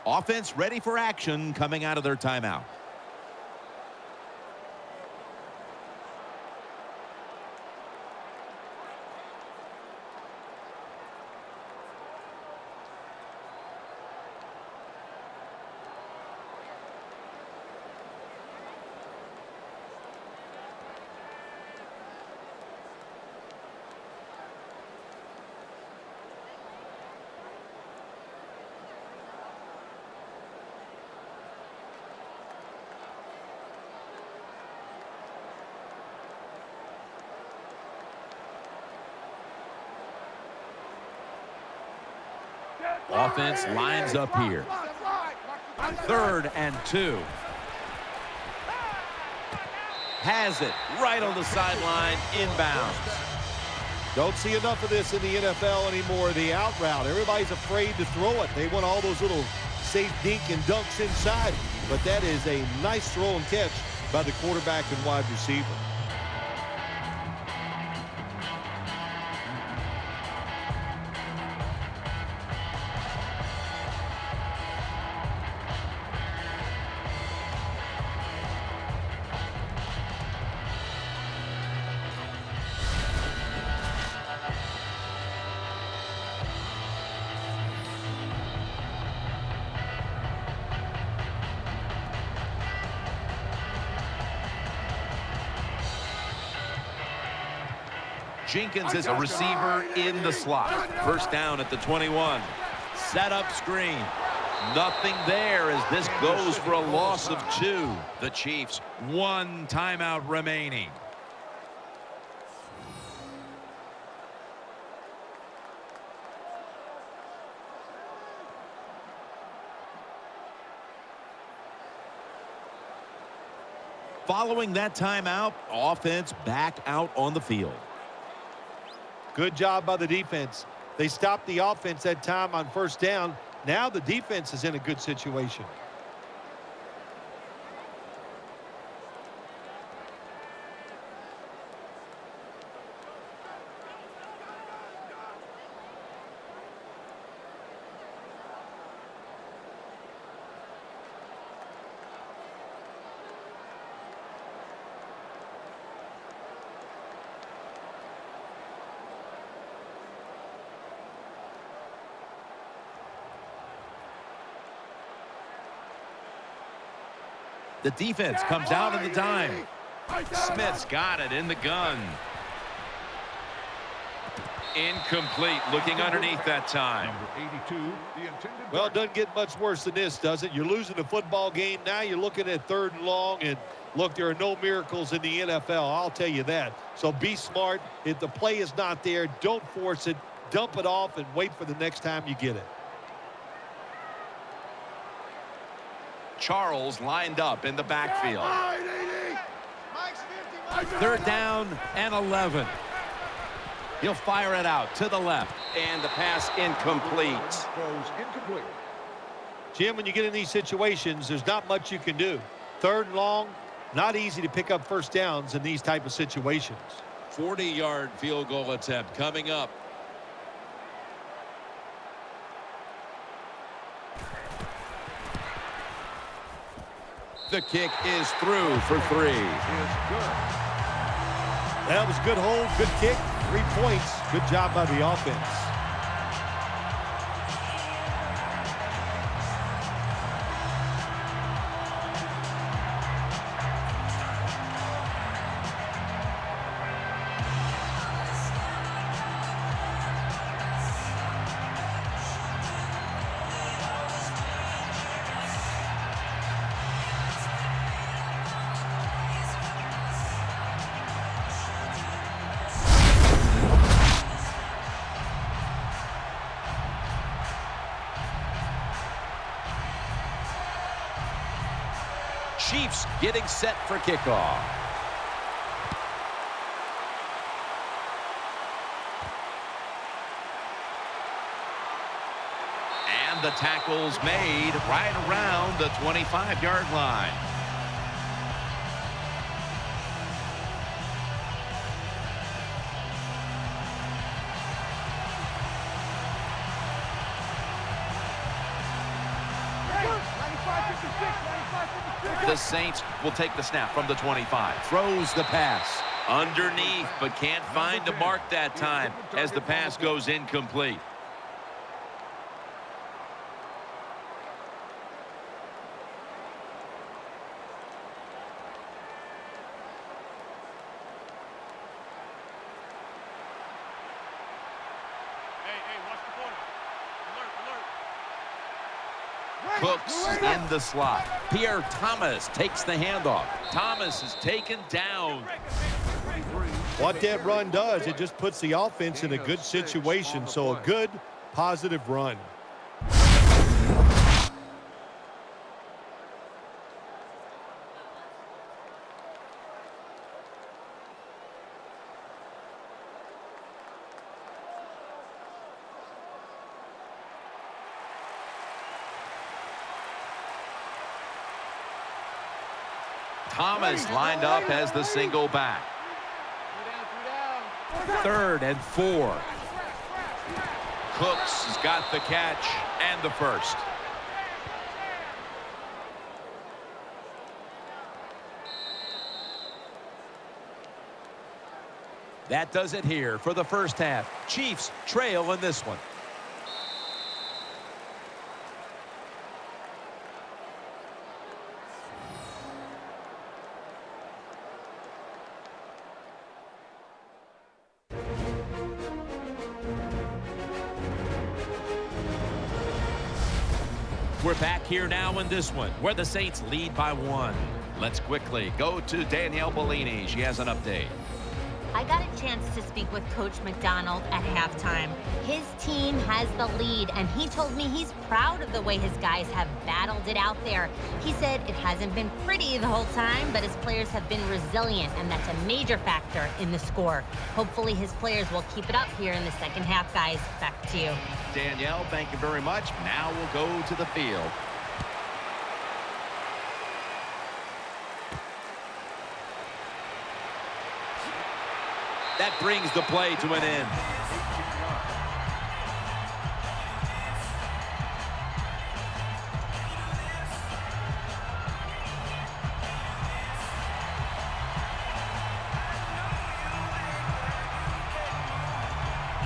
Offense ready for action coming out of their timeout. Offense lines up here. 3rd and 2. Has it right on the sideline, inbounds. Don't see enough of this in the NFL anymore, the out route. Everybody's afraid to throw it. They want all those little safe dink and dunks inside. But that is a nice throw and catch by the quarterback and wide receiver. Jenkins is a receiver in the slot. First down at the 21. Set up screen. Nothing there as this goes for a loss of 2. The Chiefs, 1 timeout remaining. Following that timeout, offense back out on the field. Good job by the defense. They stopped the offense that time on first down. Now the defense is in a good situation. The defense comes out in the dime. Smith's got it in the gun. Incomplete, looking underneath that time. Well, it doesn't get much worse than this, does it? You're losing the football game. Now you're looking at 3rd and long. And, look, there are no miracles in the NFL. I'll tell you that. So be smart. If the play is not there, don't force it. Dump it off and wait for the next time you get it. Charles lined up in the backfield. 3rd down and 11. He'll fire it out to the left. And the pass incomplete. Jim, when you get in these situations, there's not much you can do. 3rd and long, not easy to pick up first downs in these type of situations. 40-yard field goal attempt coming up. The kick is through for 3. That was good hold, good kick, 3 points. Good job by the offense. Chiefs getting set for kickoff. And the tackle's made right around the 25-yard line. The Saints will take the snap from the 25. Throws the pass underneath, but can't find the mark that time as the pass goes incomplete. Cooks in the slot. Pierre Thomas takes the handoff. Thomas is taken down. What that run does, it just puts the offense in a good situation. So a good, positive run. Thomas lined up as the single back. 3rd and 4. Cooks has got the catch and the first. That does it here for the first half. Chiefs trail in this one. We're back here now in this one, where the Saints lead by 1. Let's quickly go to Danielle Bellini. She has an update. I got a chance to speak with Coach McDonald at halftime. His team has the lead, and he told me he's proud of the way his guys have battled it out there. He said it hasn't been pretty the whole time, but his players have been resilient, and that's a major factor in the score. Hopefully his players will keep it up here in the second half, guys. Back to you. Danielle, thank you very much. Now we'll go to the field. That brings the play to an end.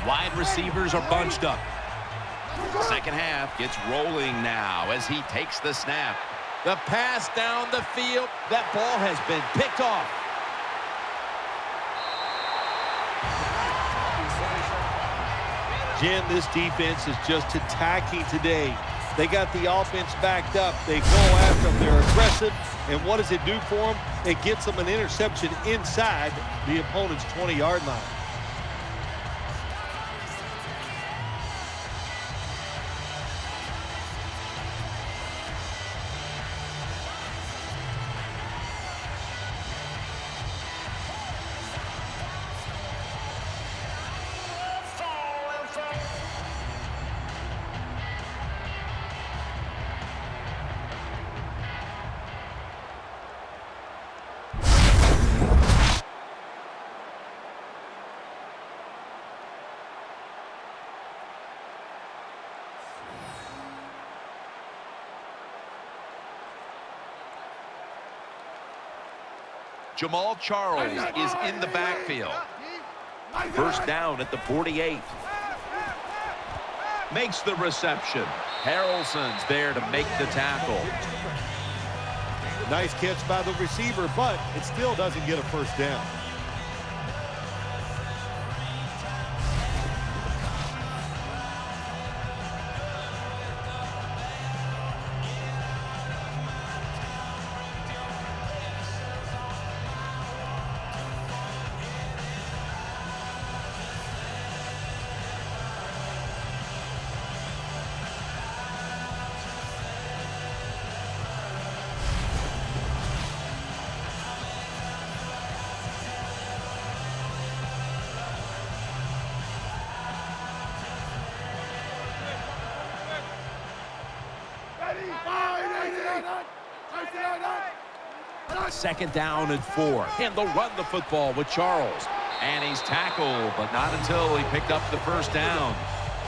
Wide receivers are bunched up. Second half gets rolling now as he takes the snap. The pass down the field. That ball has been picked off. Jim, this defense is just attacking today. They got the offense backed up. They go after them. They're aggressive. And what does it do for them? It gets them an interception inside the opponent's 20-yard line. Jamal Charles is in the backfield. First down at the 48. Makes the reception. Harrelson's there to make the tackle. Nice catch by the receiver, but it still doesn't get a first down. Second down and 4. And they'll run the football with Charles. And he's tackled, but not until he picked up the first down.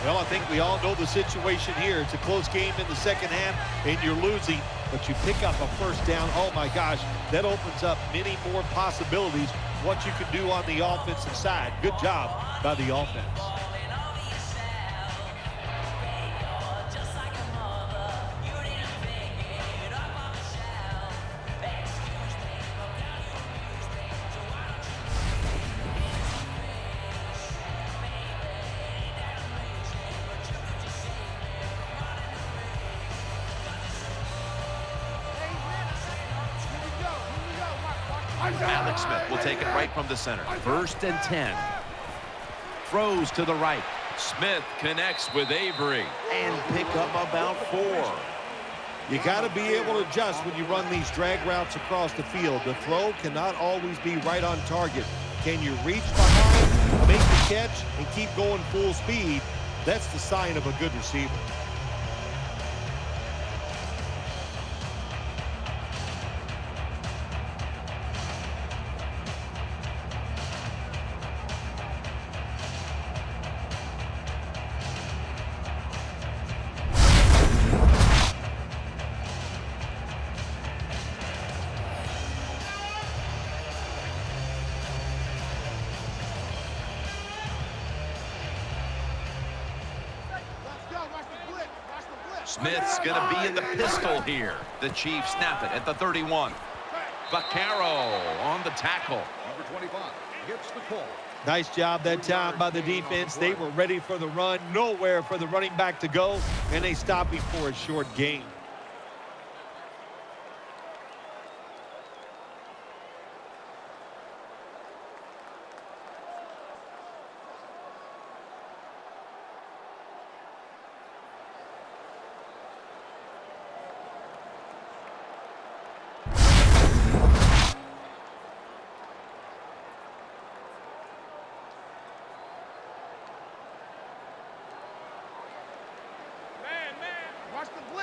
Well, I think we all know the situation here. It's a close game in the second half, and you're losing, but you pick up a first down. Oh, my gosh, that opens up many more possibilities, what you can do on the offensive side. Good job by the offense. Alex Smith will take it right from the center. First and 10. Throws to the right. Smith connects with Avery and pick up about 4. You got to be able to adjust when you run these drag routes across the field. The throw cannot always be right on target. Can you reach behind, make the catch, and keep going full speed? That's the sign of a good receiver. Smith's going to be in the pistol here. The Chiefs snap it at the 31. Vaccaro on the tackle. Number 25 gets the call. Nice job that time by the defense. They were ready for the run. Nowhere for the running back to go, and they stopped before a short gain.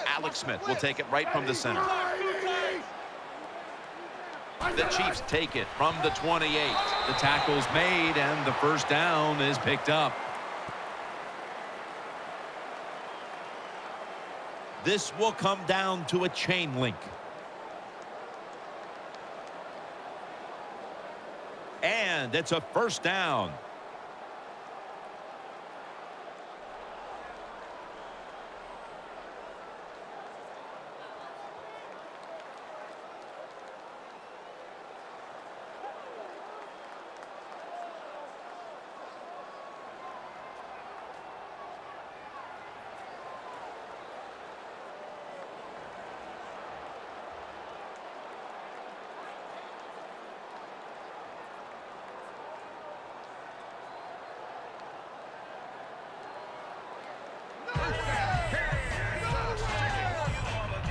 Alex Smith will take it right from the center. The Chiefs take it from the 28. The tackle's made, and the first down is picked up. This will come down to a chain link. And it's a first down.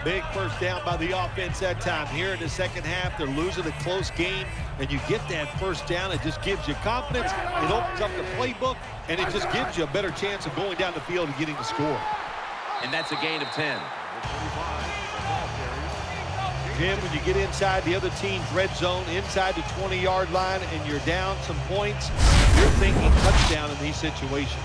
Big first down by the offense that time. Here in the second half, they're losing a close game, and you get that first down. It just gives you confidence. It opens up the playbook, and it just gives you a better chance of going down the field and getting the score. And that's a gain of 10. Jim, when you get inside the other team's red zone, inside the 20-yard line, and you're down some points, you're thinking touchdown in these situations.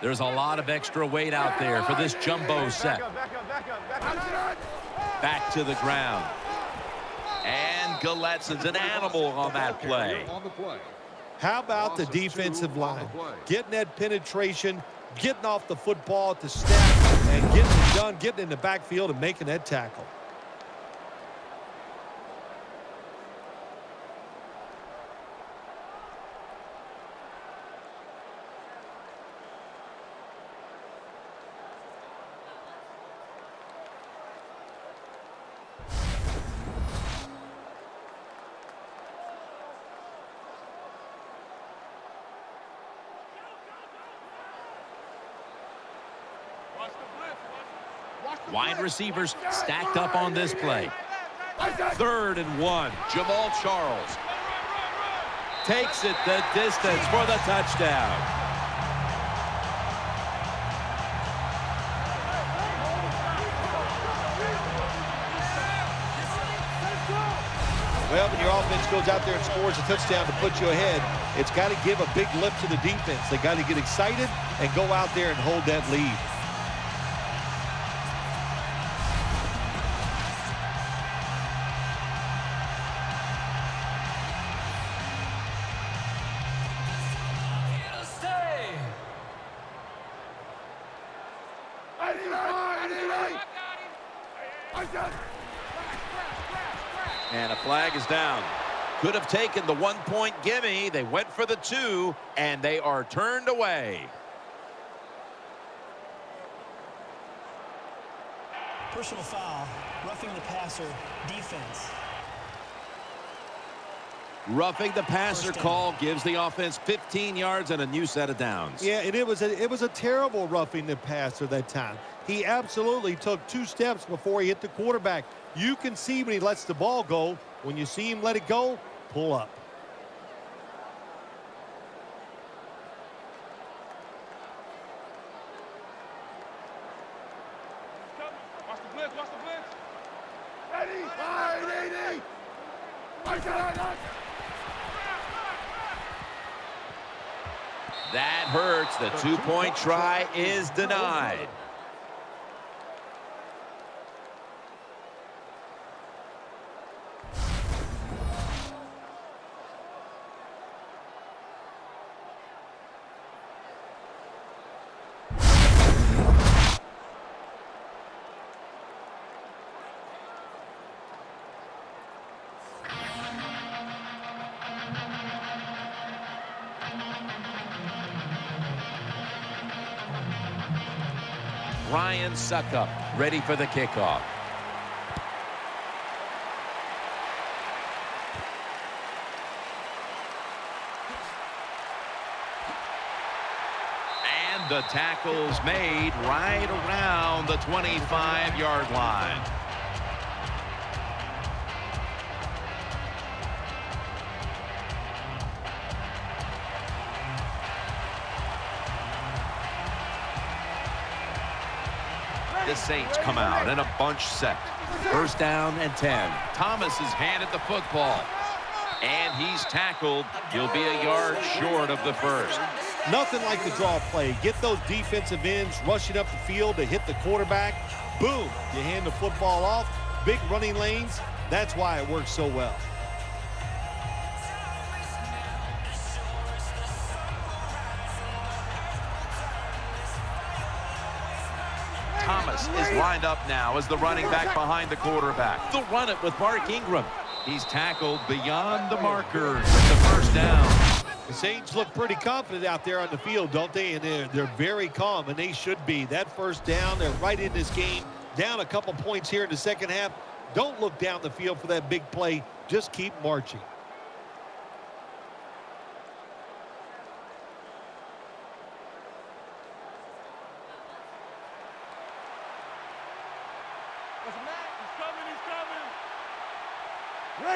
There's a lot of extra weight out there for this jumbo set. Back to the ground. And Gillespie's an animal on that play. How about the defensive line? Getting that penetration, getting off the football at the snap, and getting it done, getting in the backfield and making that tackle. Wide receivers stacked up on this play. 3rd and 1. Jamal Charles Takes it the distance for the touchdown. Well, when your offense goes out there and scores a touchdown to put you ahead, it's got to give a big lift to the defense. They got to get excited and go out there and hold that lead. And a flag is down. Could have taken the 1-point gimme. They went for the 2, and they are turned away. Personal foul, roughing the passer, defense. Roughing the passer call gives the offense 15 yards and a new set of downs. Yeah, and it was a terrible roughing the passer that time. He absolutely took 2 steps before he hit the quarterback. You can see when he lets the ball go. When you see him let it go, pull up. That hurts. The two-point try is denied. Ryan Suckup ready for the kickoff. And the tackle's made right around the 25-yard line. The Saints come out in a bunch set. First down and 10. Thomas is handed the football. And he's tackled. He'll be a yard short of the first. Nothing like the draw play. Get those defensive ends rushing up the field to hit the quarterback. Boom, you hand the football off. Big running lanes. That's why it works so well. Thomas is lined up now as the running back behind the quarterback. They'll run it with Mark Ingram. He's tackled beyond the markers with the first down. The Saints look pretty confident out there on the field, don't they? And they're very calm, and they should be. That first down, they're right in this game. Down a couple points here in the second half. Don't look down the field for that big play. Just keep marching.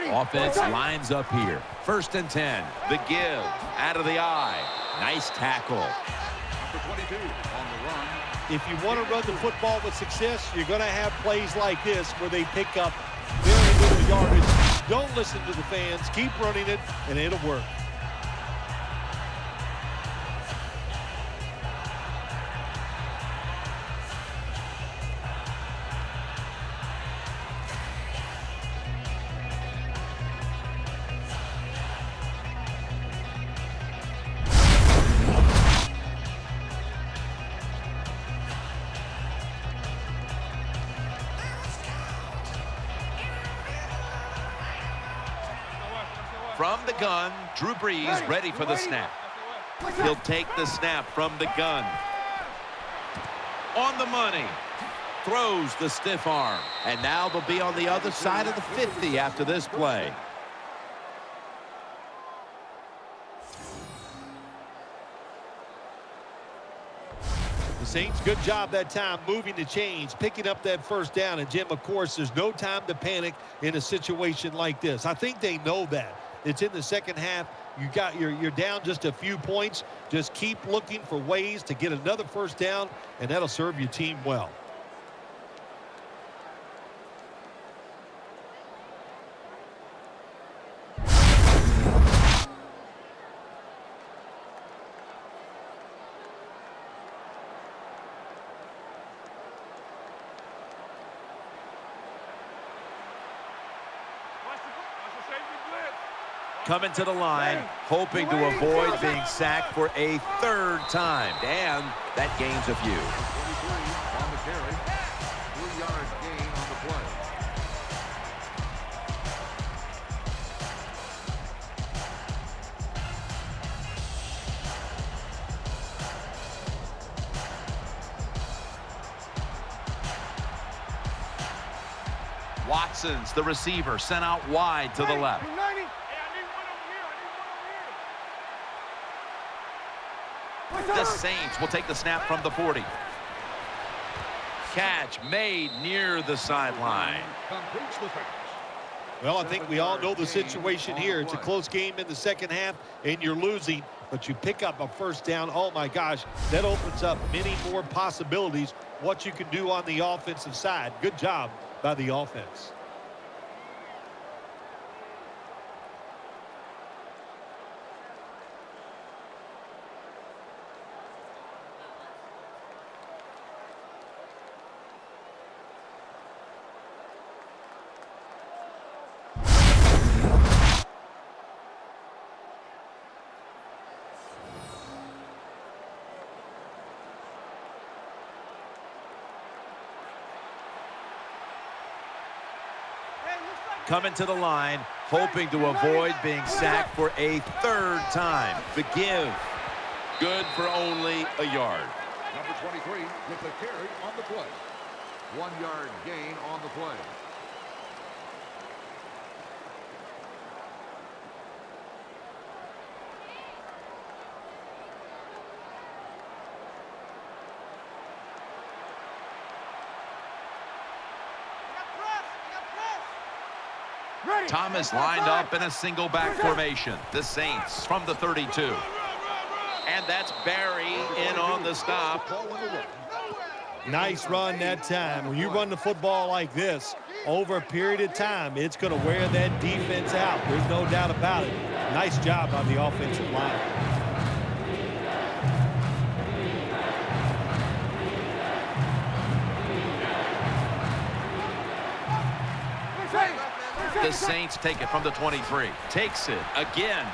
Offense lines up here. First and 10. The give out of the eye. Nice tackle. Number 22 on the run. If you want to run the football with success, you're going to have plays like this where they pick up very little yardage. Don't listen to the fans. Keep running it, and it'll work. From the gun, Drew Brees ready for the snap. He'll take the snap from the gun. On the money. Throws the stiff arm. And now they'll be on the other side of the 50 after this play. The Saints, good job that time moving the chains, picking up that first down. And, Jim, of course, there's no time to panic in a situation like this. I think they know that. It's in the second half. You're down just a few points. Just keep looking for ways to get another first down, and that'll serve your team well. Coming to the line, hoping to avoid being sacked for a third time. And that gains a few. 23 on the carry. 3-yard gain on the play. Watson's the receiver, sent out wide to the left. The Saints will take the snap from the 40. Catch made near the sideline. Completes the pass. Well, I think we all know the situation here. It's a close game in the second half, and you're losing, but you pick up a first down. Oh, my gosh, that opens up many more possibilities, what you can do on the offensive side. Good job by the offense. coming to the line, hoping to avoid being sacked for a third time. The give. Good for only a yard. Number 23 with the carry on the play. 1 yard gain on the play. Thomas lined up in a single back formation. The Saints from the 32. And that's Barry in on the stop. Nice run that time. When you run the football like this, over a period of time, it's going to wear that defense out. There's no doubt about it. Nice job by the offensive line. The Saints take it from the 23. Takes it again.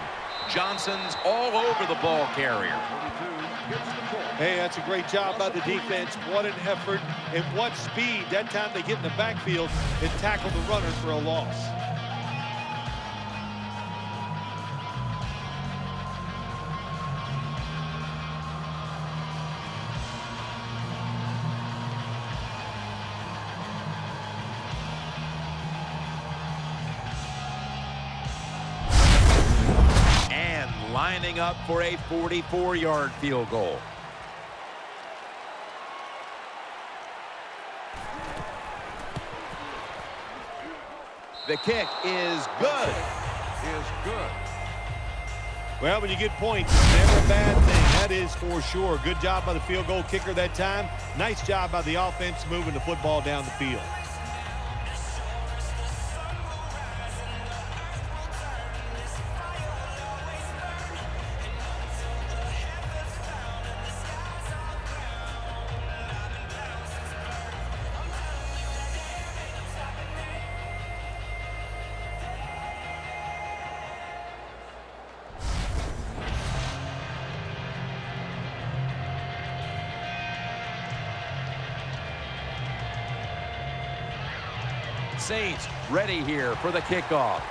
Johnson's all over the ball carrier. Hey, that's a great job by the defense. What an effort and what speed. That time they get in the backfield and tackle the runner for a loss. Lining up for a 44-yard field goal. The kick is good. Well, when you get points, it's never a bad thing. That is for sure. Good job by the field goal kicker that time. Nice job by the offense moving the football down the field. Saints ready here for the kickoff.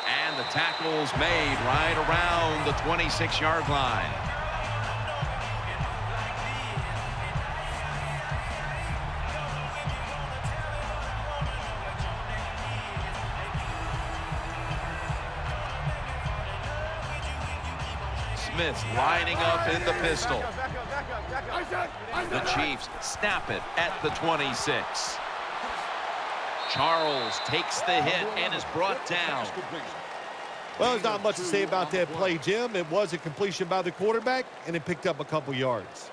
And the tackle's made right around the 26-yard line. Smith's lining up in the pistol. The Chiefs snap it at the 26. Charles takes the hit and is brought down. Well, there's not much to say about that play, Jim. It was a completion by the quarterback, and it picked up a couple yards.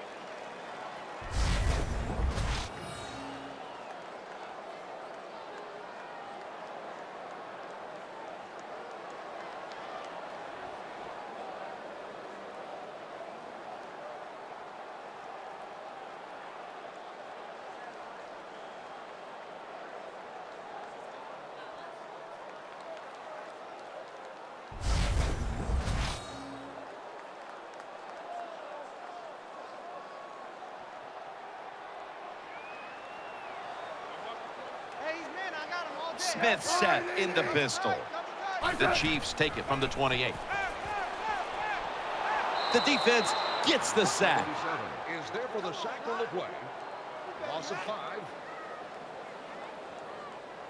Smith set in the pistol. The Chiefs take it from the 28. The defense gets the sack. Is there for the sack on the play. Loss of 5.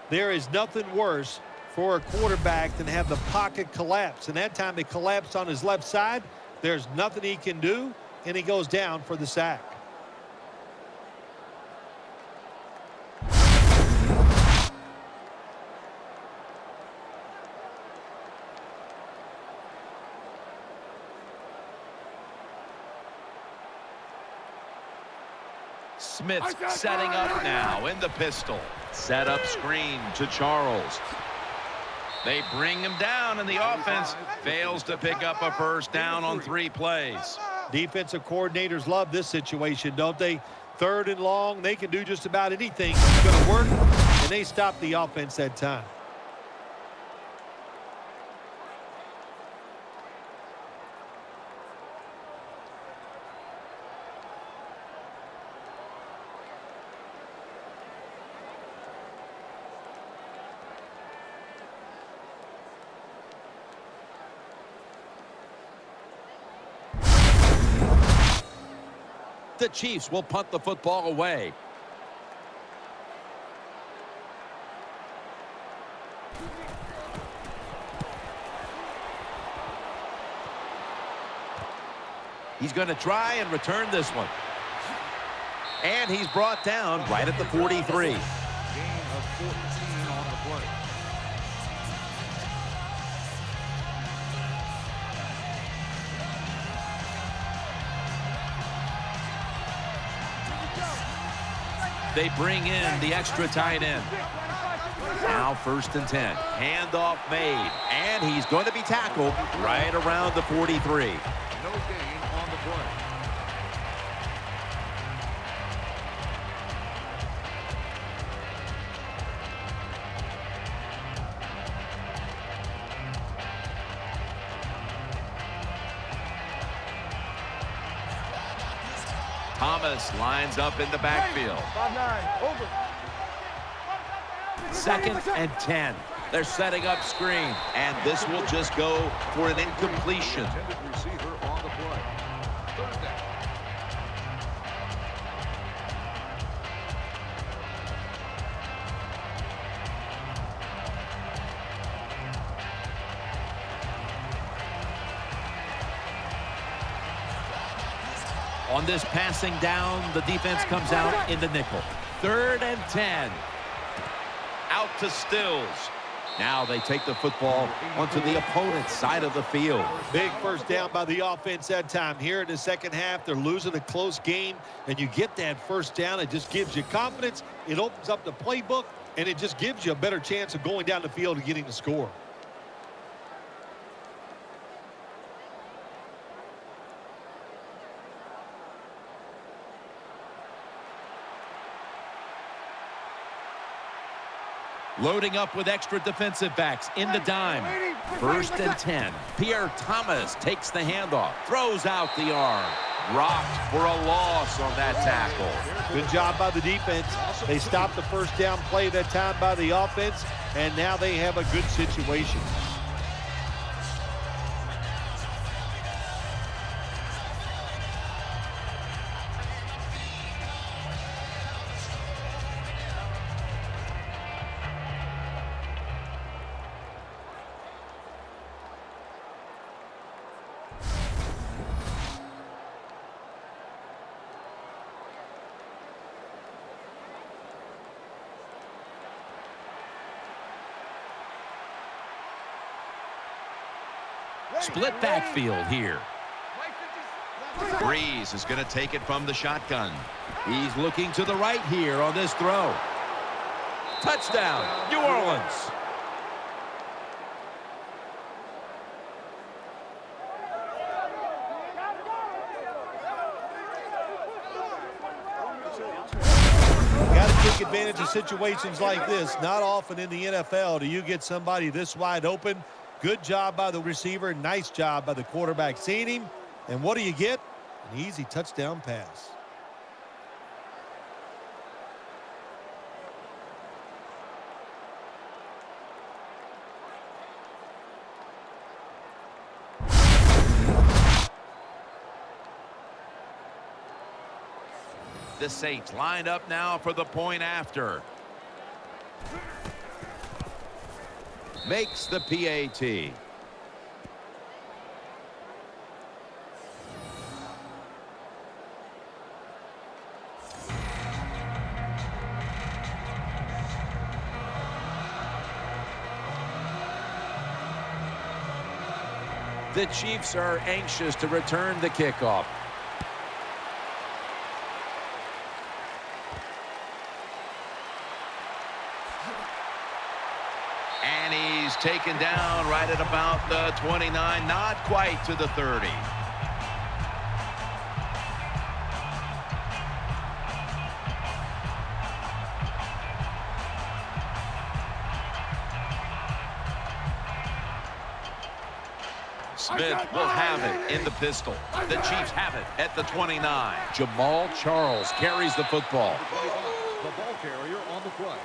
There is nothing worse for a quarterback than have the pocket collapse. And that time it collapsed on his left side. There's nothing he can do, and he goes down for the sack. Smith's setting up now in the pistol. Set up screen to Charles. They bring him down, and the offense fails to pick up a first down on 3 plays. Defensive coordinators love this situation, don't they? 3rd and long, they can do just about anything. It's going to work, and they stop the offense that time. The Chiefs will punt the football away. He's going to try and return this one. And he's brought down right at the 43. Gain of 14 on the play. They bring in the extra tight end. Now 1st and 10. Handoff made. And he's going to be tackled right around the 43. No gain on the play. Thomas lines up in the backfield. 5-9, over. 2nd and 10. They're setting up screen. And this will just go for an incompletion. Intended receiver on the play. 3rd down. On this passing down, the defense comes out in the nickel. 3rd and 10. Out to Stills. Now they take the football onto the opponent's side of the field. Big first down by the offense that time. Here in the second half, they're losing a close game, and you get that first down. It just gives you confidence. It opens up the playbook, and it just gives you a better chance of going down the field and getting the score. Loading up with extra defensive backs in the dime. 1st and 10. Pierre Thomas takes the handoff. Throws out the arm. Rocked for a loss on that tackle. Good job by the defense. They stopped the first down play that time by the offense, and now they have a good situation. Split backfield here. Breeze is going to take it from the shotgun. He's looking to the right here on this throw. Touchdown, New Orleans. Got to take advantage of situations like this. Not often in the NFL do you get somebody this wide open. Good job by the receiver. Nice job by the quarterback seeing him. And what do you get? An easy touchdown pass. The Saints line up now for the point after. Makes the PAT. The Chiefs are anxious to return the kickoff. And he's taken down right at about the 29, not quite to the 30. Smith will have it in the pistol. The Chiefs have it at the 29. Jamal Charles carries the football. The ball carrier on the play.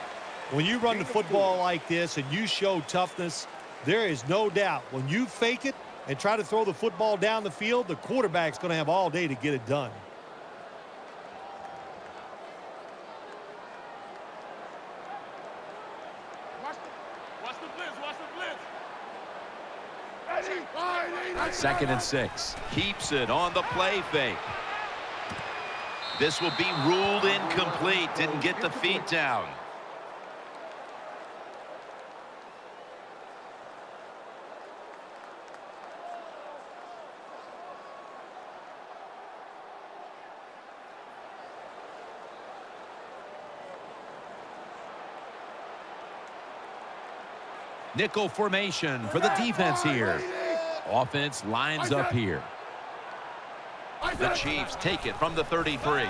When you run the football like this and you show toughness, there is no doubt when you fake it and try to throw the football down the field, the quarterback's going to have all day to get it done. 2nd and 6. Keeps it on the play fake. This will be ruled incomplete. Didn't get the feet down. Nickel formation for the defense here. Offense lines up here. The Chiefs take it from the 33.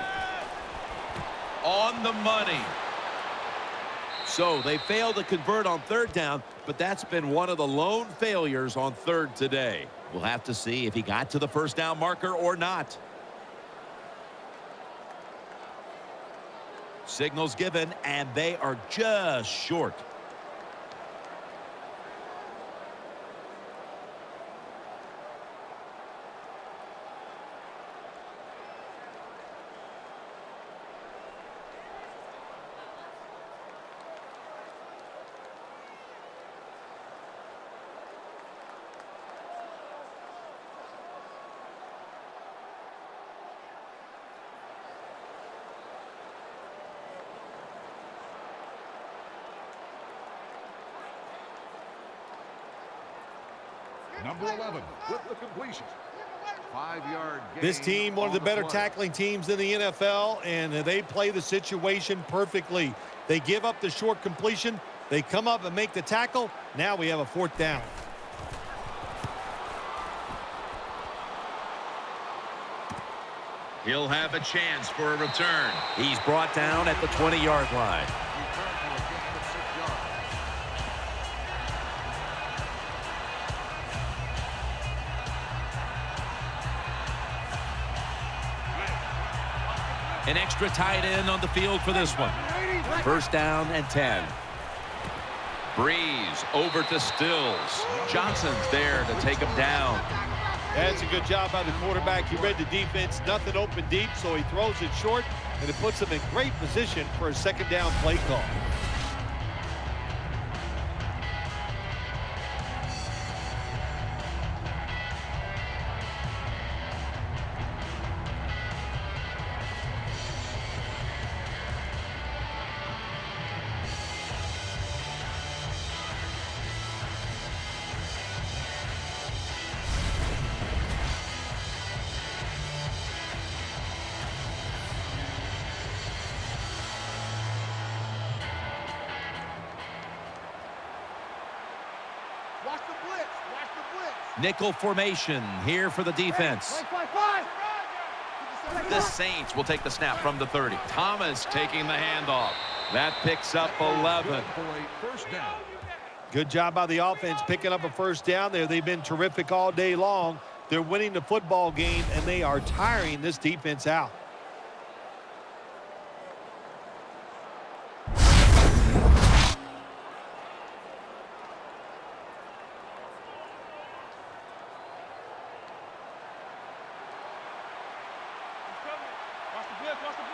On the money. So they failed to convert on 3rd down, but that's been one of the lone failures on 3rd today. We'll have to see if he got to the 1st down marker or not. Signals given, and they are just short. Number 11 with the completion. 5-yard gain. This team, one of the better tackling teams in the NFL, and they play the situation perfectly. They give up the short completion. They come up and make the tackle. Now we have a 4th down. He'll have a chance for a return. He's brought down at the 20-yard line. Return for a gain of 6 yards. An extra tight end on the field for this one. 1st down and 10. Breeze over to Stills. Johnson's there to take him down. That's a good job by the quarterback. He read the defense, nothing open deep, so he throws it short, and it puts him in great position for a 2nd down play call. Nickel formation here for the defense. The Saints will take the snap from the 30. Thomas taking the handoff. That picks up 11. For a 1st down. Good job by the offense picking up a 1st down there. They've been terrific all day long. They're winning the football game, and they are tiring this defense out.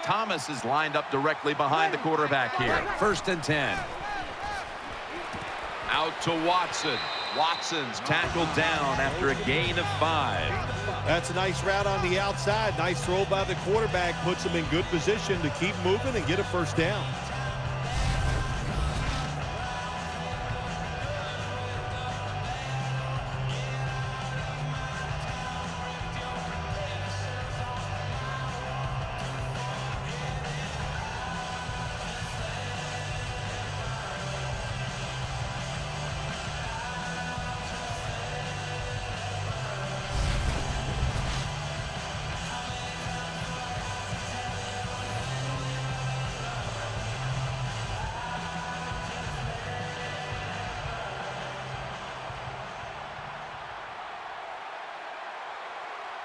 Thomas is lined up directly behind the quarterback here. 1st and 10. Out to Watson. Watson's tackled down after a gain of 5. That's a nice route on the outside. Nice throw by the quarterback. Puts him in good position to keep moving and get a 1st down.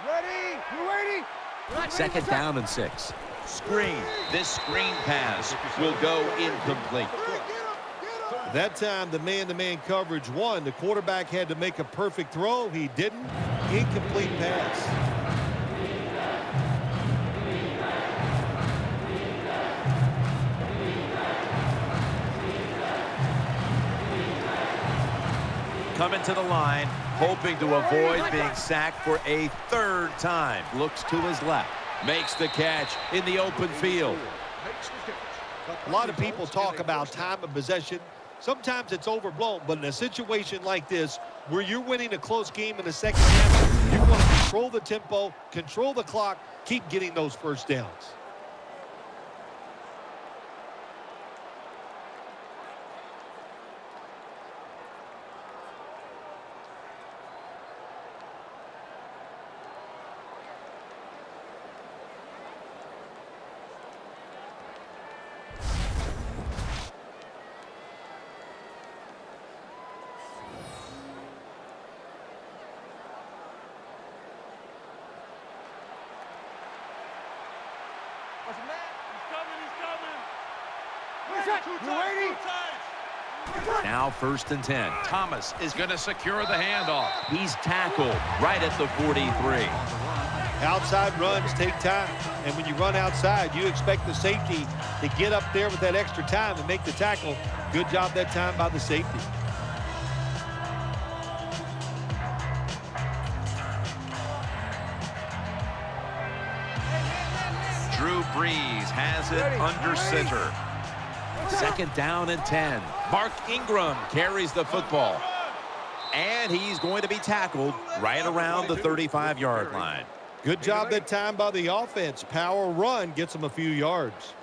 Ready? You ready? 2nd down and 6. Screen. This screen pass will go incomplete. That time, the man-to-man coverage won. The quarterback had to make a perfect throw. He didn't. Incomplete pass. Coming to the line. hoping to avoid being sacked for a third time. Looks to his left. Makes the catch in the open field. A lot of people talk about time of possession. Sometimes it's overblown, but in a situation like this, where you're winning a close game in the second half, you want to control the tempo, control the clock, keep getting those first downs. Now 1st and 10. Thomas is going to secure the handoff. He's tackled right at the 43. Outside runs take time, and when you run outside, you expect the safety to get up there with that extra time and make the tackle. Good job that time by the safety. Drew Brees has it under center. 2nd down and 10. Mark Ingram carries the football. And he's going to be tackled right around the 35-yard line. Good job that time by the offense. Power run gets them a few yards.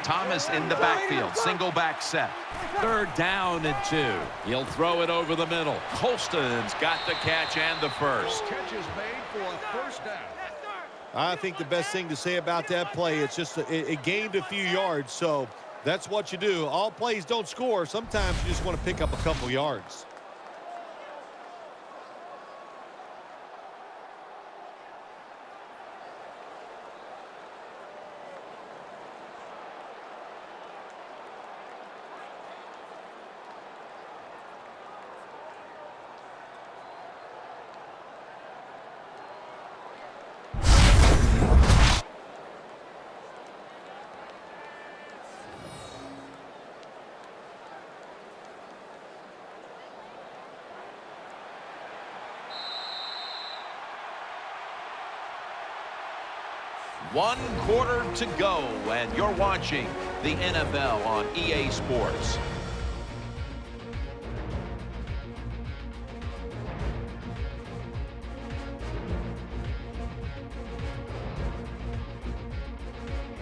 Thomas in the backfield, single back set. 3rd down and 2. He'll throw it over the middle. Colston's got the catch and the first. Catch is made for a first down. I think the best thing to say about that play, it's just it gained a few yards, so that's what you do. All plays don't score. Sometimes you just want to pick up a couple yards. One quarter to go, and you're watching the NFL on EA Sports.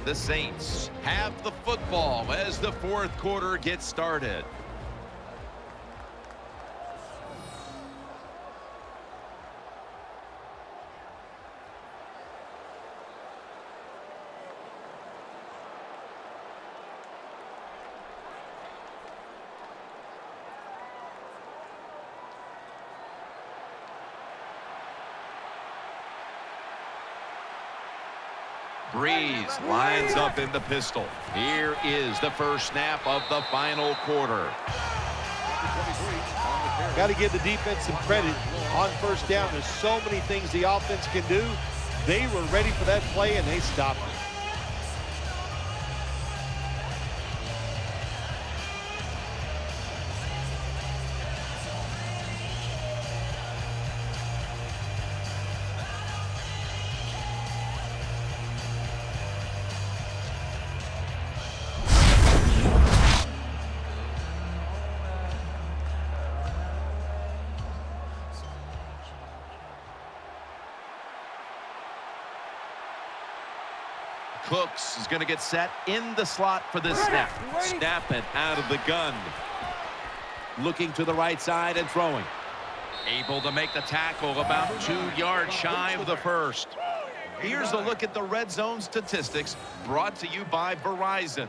The Saints have the football as the 4th quarter gets started. Brees lines up in the pistol. Here is the first snap of the final quarter. Got to give the defense some credit on first down. There's so many things the offense can do. They were ready for that play, and they stopped it. Cooks is going to get set in the slot for this snap. Snapping out of the gun. Looking to the right side and throwing. Able to make the tackle about 2 yards shy of the first. Here's a look at the red zone statistics brought to you by Verizon.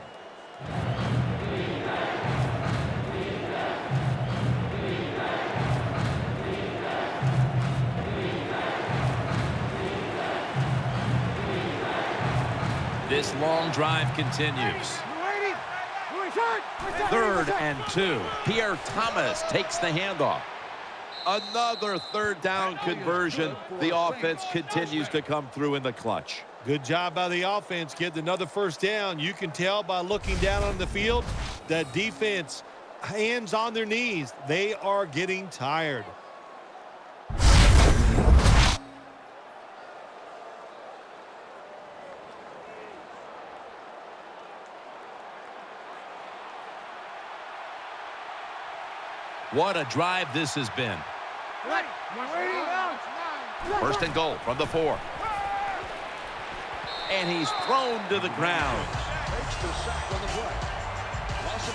This long drive continues. 3rd and 2. Pierre Thomas takes the handoff. Another third down conversion. The offense continues to come through in the clutch. Good job by the offense getting another first down. You can tell by looking down on the field that defense, hands on their knees. They are getting tired. What a drive this has been. First and goal from the 4. And he's thrown to the ground. Takes the sack on the play. Loss of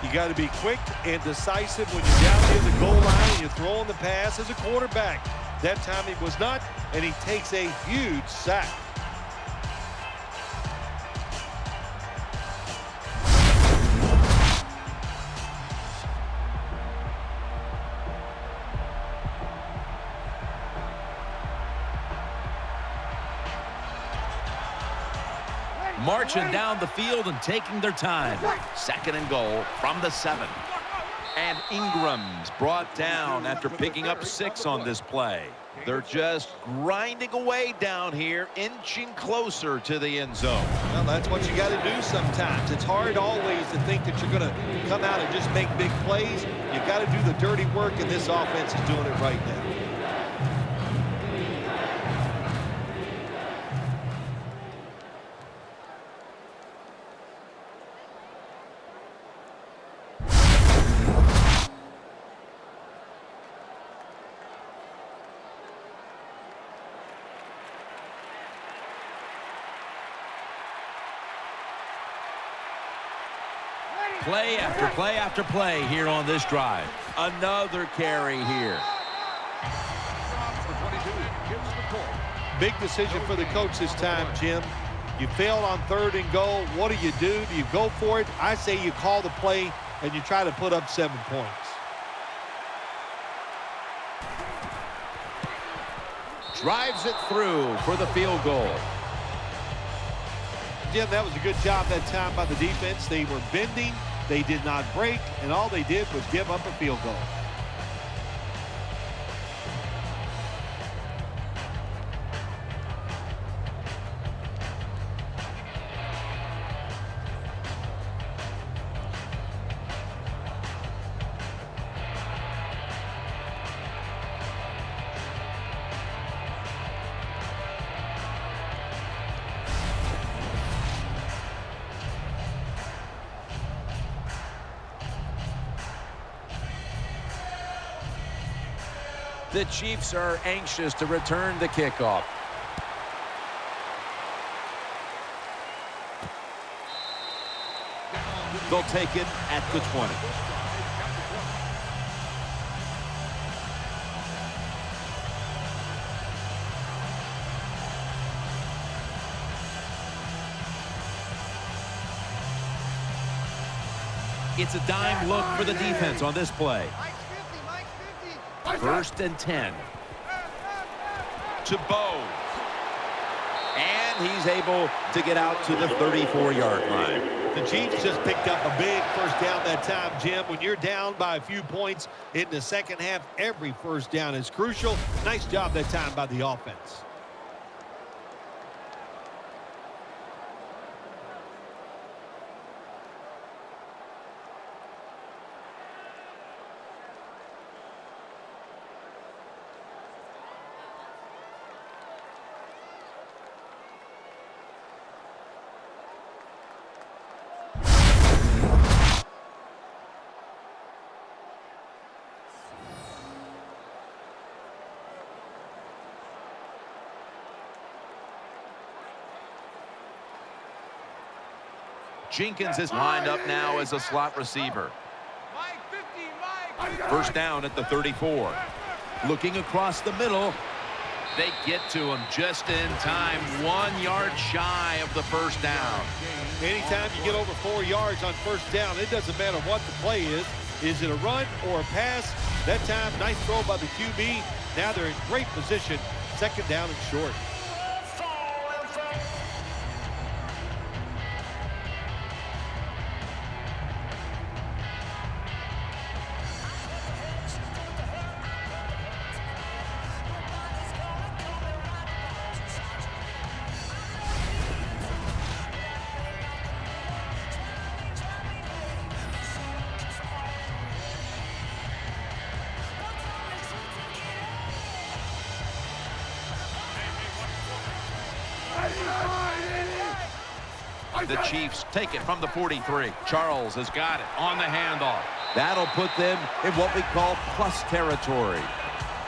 3. You got to be quick and decisive when you're down near the goal line and you're throwing the pass as a quarterback. That time he was not, and he takes a huge sack. Marching down the field and taking their time. Second and goal from the 7. And Ingram's brought down after picking up 6 on this play. They're just grinding away down here, inching closer to the end zone. Well, that's what you got to do sometimes. It's hard always to think that you're going to come out and just make big plays. You got to do the dirty work, and this offense is doing it right now. Play after play after play here on this drive. Another carry here. Big decision for the coach this time, Jim. You failed on 3rd and goal. What do? Do you go for it? I say you call the play and you try to put up 7 points. Drives it through for the field goal. Jim, that was a good job that time by the defense. They were bending. They did not break, and all they did was give up a field goal. The Chiefs are anxious to return the kickoff. They'll take it at the 20. It's a dime look for the defense on this play. First and 10. To Bo. And he's able to get out to the 34-yard line. The Chiefs just picked up a big first down that time, Jim. When you're down by a few points in the second half, every first down is crucial. Nice job that time by the offense. Jenkins is lined up now as a slot receiver. First down at the 34. Looking across the middle. They get to him just in time, 1 yard shy of the first down. Anytime you get over 4 yards on first down, it doesn't matter what the play is. Is it a run or a pass? That time, nice throw by the QB. Now they're in great position. Second down and short. The Chiefs take it from the 43. Charles has got it on the handoff. That'll put them in what we call plus territory.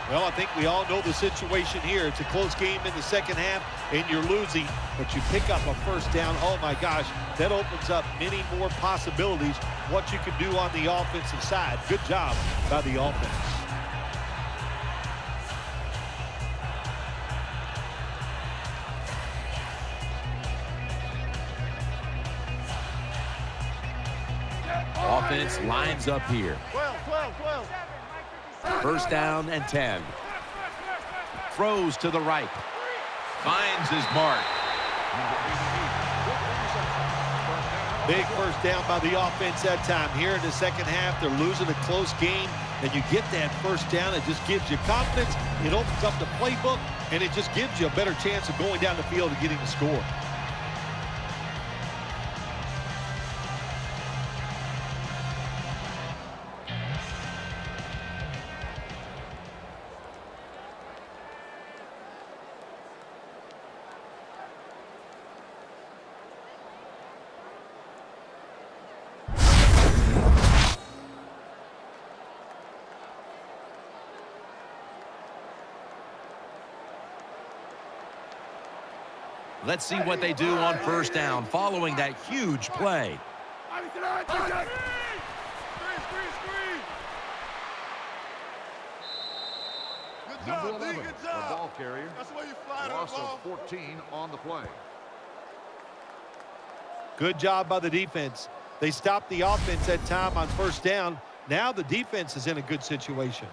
Well, I think we all know the situation here. It's a close game in the second half, and you're losing, but you pick up a first down. Oh, my gosh, that opens up many more possibilities, what you can do on the offensive side. Good job by the offense. Offense lines up here. 12. First down and 10. Throws to the right. Finds his mark. Big first down by the offense that time. Here in the second half, they're losing a close game, and you get that first down. It just gives you confidence. It opens up the playbook, and it just gives you a better chance of going down the field and getting the score. Let's see what they do on first down following that huge play. Number 11, the ball carrier. That's where you fly loss of 14 on the play. Good job by the defense. They stopped the offense that time on first down. Now the defense is in a good situation.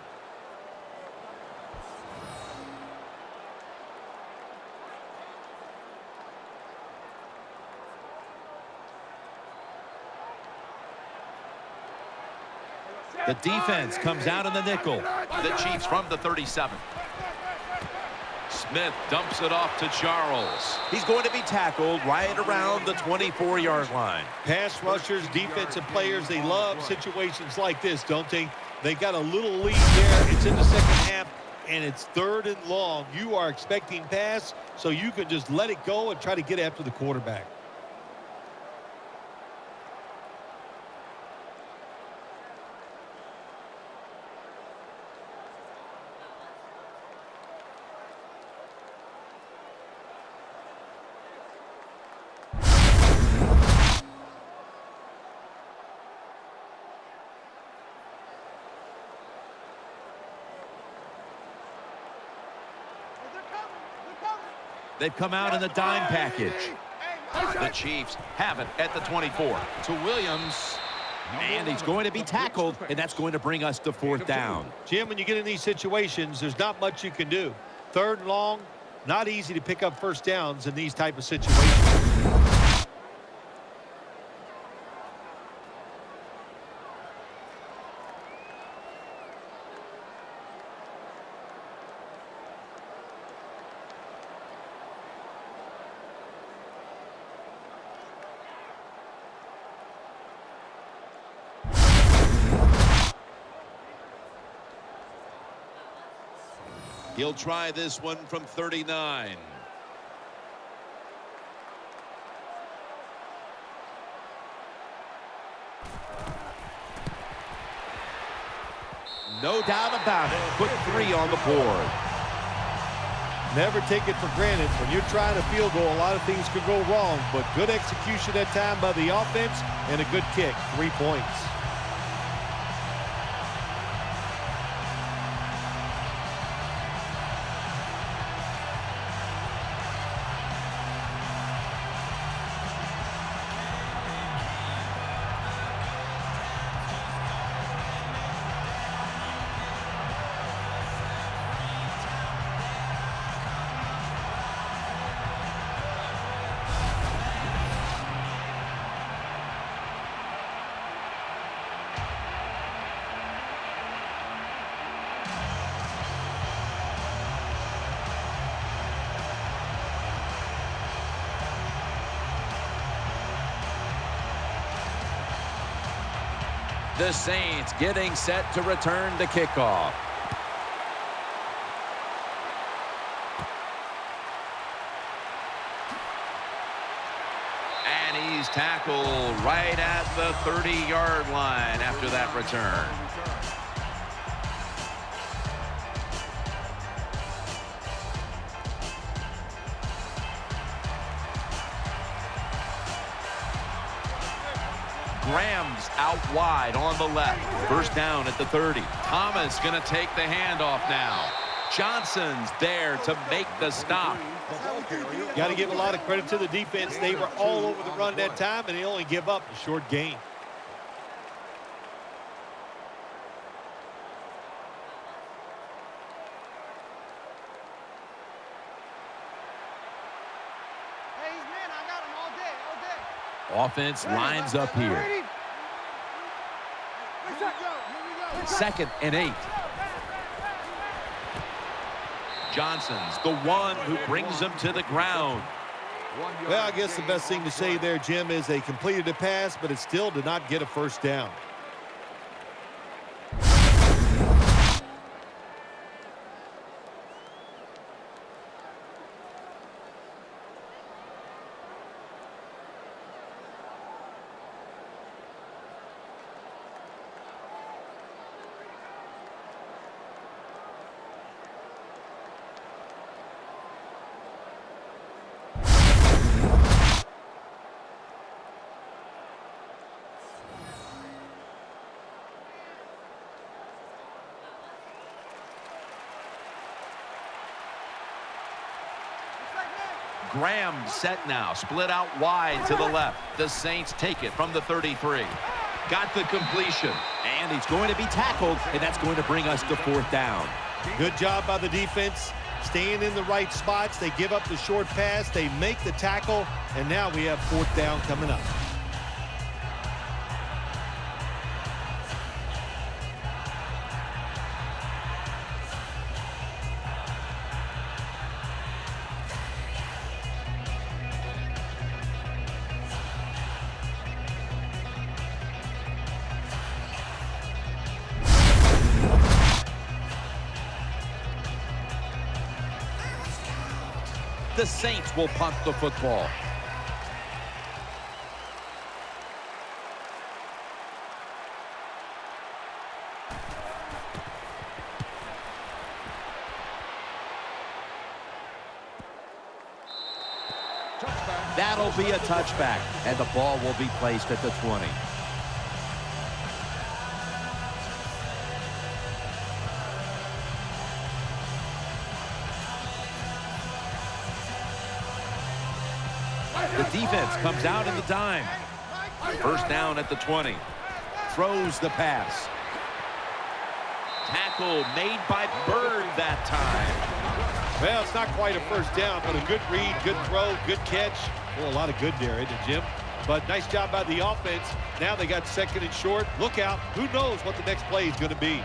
The defense comes out in the nickel. The Chiefs from the 37. Smith dumps it off to Charles. He's going to be tackled right around the 24-yard line. Pass rushers, defensive players, they love situations like this, don't they? They got a little lead there. It's in the second half, and it's 3rd and long. You are expecting pass, so you can just let it go and try to get after the quarterback. They've come out in the dime package. The Chiefs have it at the 24. To Williams. And he's going to be tackled, and that's going to bring us to 4th down. Jim, when you get in these situations, there's not much you can do. 3rd and long, not easy to pick up first downs in these type of situations. He'll try this one from 39. No doubt about it. Put 3 on the board. Never take it for granted. When you're trying a field goal, a lot of things could go wrong, but good execution that time by the offense and a good kick. 3 points. The Saints getting set to return the kickoff. he's tackled right at the 30-yard line after that return. Graham's out wide on the left. First down at the 30. Thomas going to take the handoff now. Johnson's there to make the stop. Got to give a lot of credit to the defense. They were all over the run that time, and they only give up a short gain. Hey, he's man. I got him all day. Offense lines up here. Second and 8. Johnson's the one who brings them to the ground. Well, I guess the best thing to say there, Jim, is they completed a pass, but it still did not get a first down. Graham set now, split out wide to the left. The Saints take it from the 33. Got the completion. And he's going to be tackled, and that's going to bring us to fourth down. Good job by the defense, staying in the right spots. They give up the short pass. They make the tackle, and now we have fourth down coming up. The Saints will punt the football. That'll be a touchback, and the ball will be placed at the 20. The defense comes out in the dime. First down at the 20. Throws the pass. Tackle made by Bird that time. Well, it's not quite a first down, but a good read, good throw, good catch. Well, a lot of good there, isn't it, Jim? But nice job by the offense. Now they got second and short. Look out. Who knows what the next play is going to be.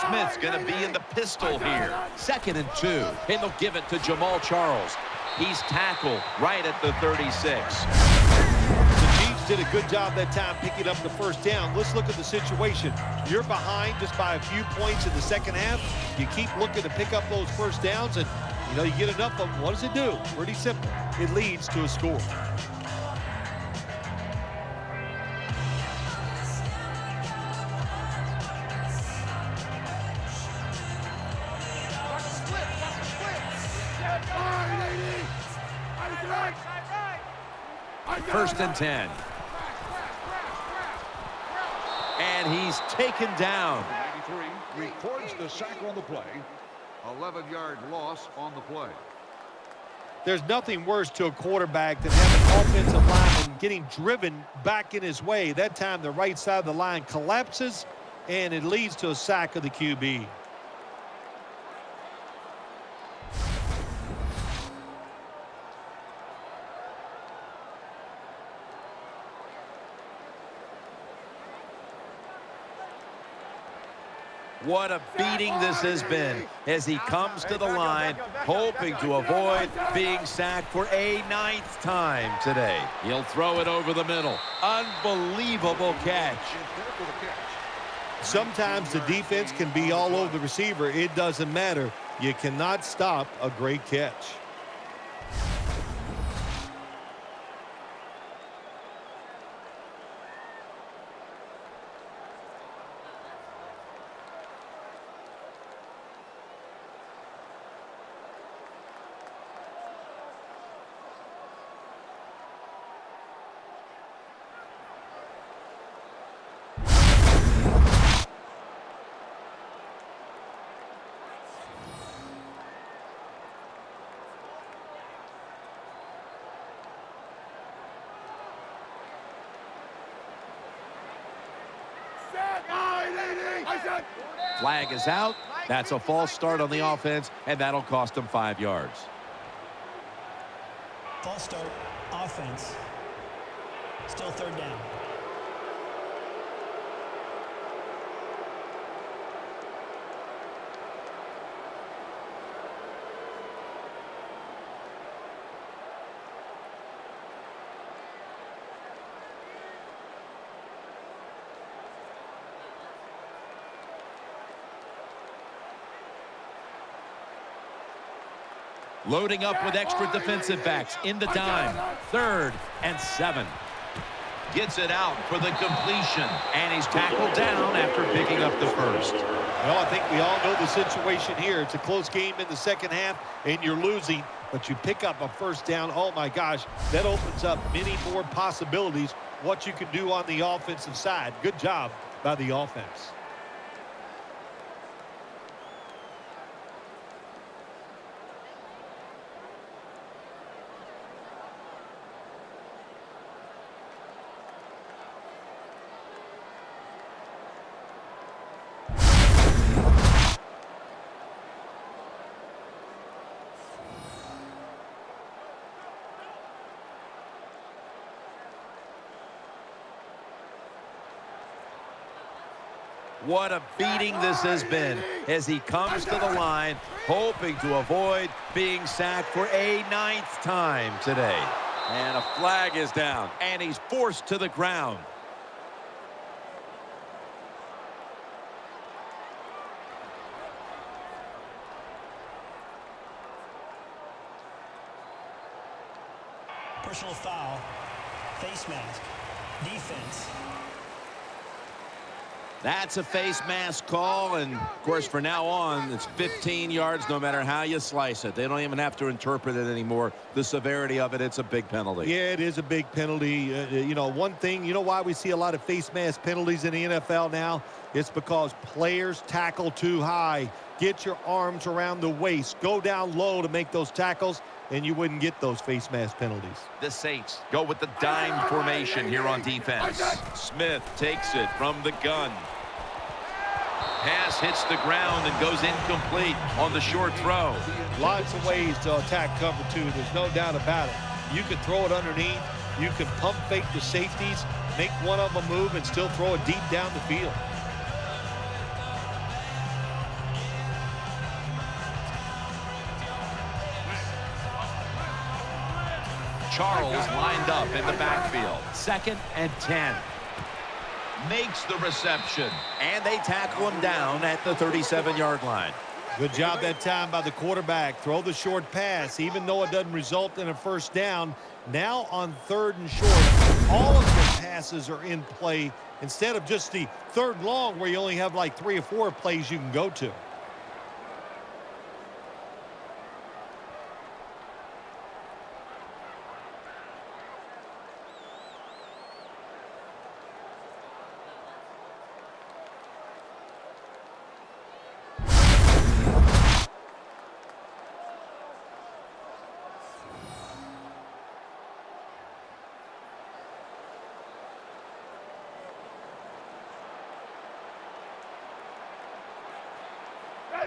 Smith's going to be in the pistol here. Second and 2, and they'll give it to Jamal Charles. He's tackled right at the 36. The Chiefs did a good job that time picking up the first down. Let's look at the situation. You're behind just by a few points in the second half. You keep looking to pick up those first downs, and you get enough of them. What does it do? Pretty simple. It leads to a score. First and 10. And he's taken down. 83 records the sack on the play. 11-yard loss on the play. There's nothing worse to a quarterback than having an offensive lineman getting driven back in his way. That time the right side of the line collapses, and it leads to a sack of the QB. What a beating this has been as he comes to the line, hoping to avoid being sacked for a 9th time today. He'll throw it over the middle. Unbelievable catch. Sometimes the defense can be all over the receiver. It doesn't matter. You cannot stop a great catch. Flag is out. That's a false start on the offense, and that'll cost them 5 yards. False start, offense. Still 3rd down. Loading up with extra defensive backs in the dime. 3rd and 7. Gets it out for the completion, and he's tackled down after picking up the first. Well, I think we all know the situation here. It's a close game in the second half, and you're losing, but you pick up a first down. Oh, my gosh, that opens up many more possibilities what you can do on the offensive side. Good job by the offense. What a beating this has been as he comes to the line, hoping to avoid being sacked for a 9th time today. And a flag is down, and he's forced to the ground. Personal foul, face mask, defense. That's a face mask call, and of course from now on it's 15 yards no matter how you slice it. They don't even have to interpret it anymore. The severity of it, it's a big penalty. Yeah, it is a big penalty. You know, one thing, you know why we see a lot of face mask penalties in the NFL now? It's because players tackle too high. Get your arms around the waist. Go down low to make those tackles, and you wouldn't get those face mask penalties. The Saints go with the dime formation here on defense. Smith takes it from the gun. Pass hits the ground and goes incomplete on the short throw. Lots of ways to attack cover two. There's no doubt about it. You can throw it underneath. You can pump fake the safeties, make one of them move, and still throw it deep down the field. Charles lined up in the backfield. 2nd and 10. Makes the reception. And they tackle him down at the 37-yard line. Good job that time by the quarterback. Throw the short pass, even though it doesn't result in a first down. Now on 3rd and short, all of the passes are in play instead of just the 3rd long where you only have like 3 or 4 plays you can go to.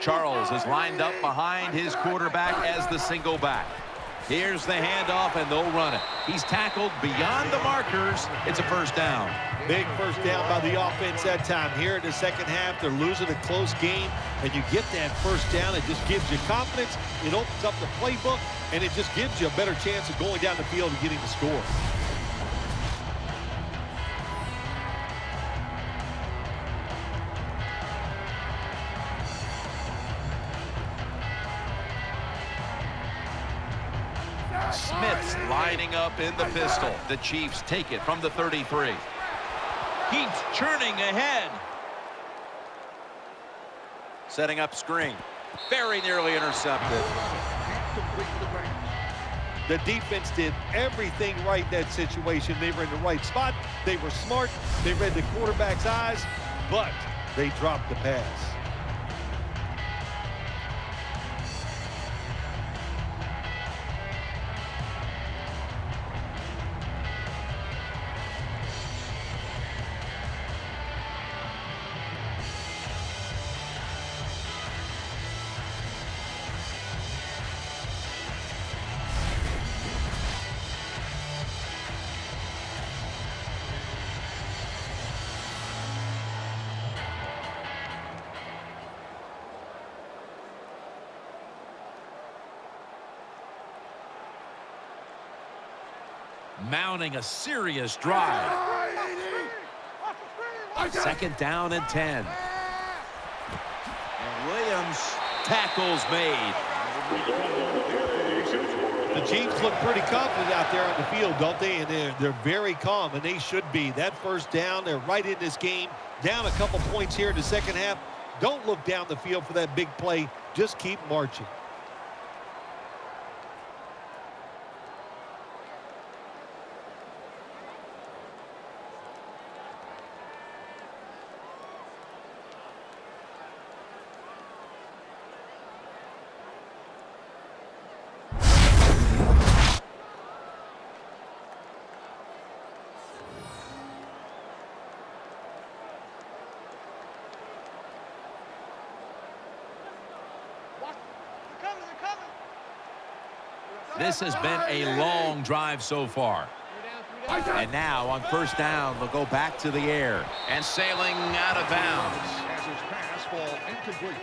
Charles is lined up behind his quarterback as the single back. Here's the handoff, and they'll run it. He's tackled beyond the markers. It's a first down. Big first down by the offense that time. Here in the second half, they're losing a close game, and you get that first down. It just gives you confidence. It opens up the playbook, and it just gives you a better chance of going down the field and getting the score. Smith's lining up in the pistol. The Chiefs take it from the 33. Keeps churning ahead. Setting up screen. Very nearly intercepted. The defense did everything right in that situation. They were in the right spot. They were smart. They read the quarterback's eyes, but they dropped the pass. Mounting a serious drive. Second down and 10. And Williams tackles made. The Chiefs look pretty confident out there on the field, don't they? And they're very calm, and they should be. That first down, they're right in this game. Down a couple points here in the second half. Don't look down the field for that big play. Just keep marching. This has been a long drive so far. And now on first down, they'll go back to the air. And sailing out of bounds. As his pass ball incomplete.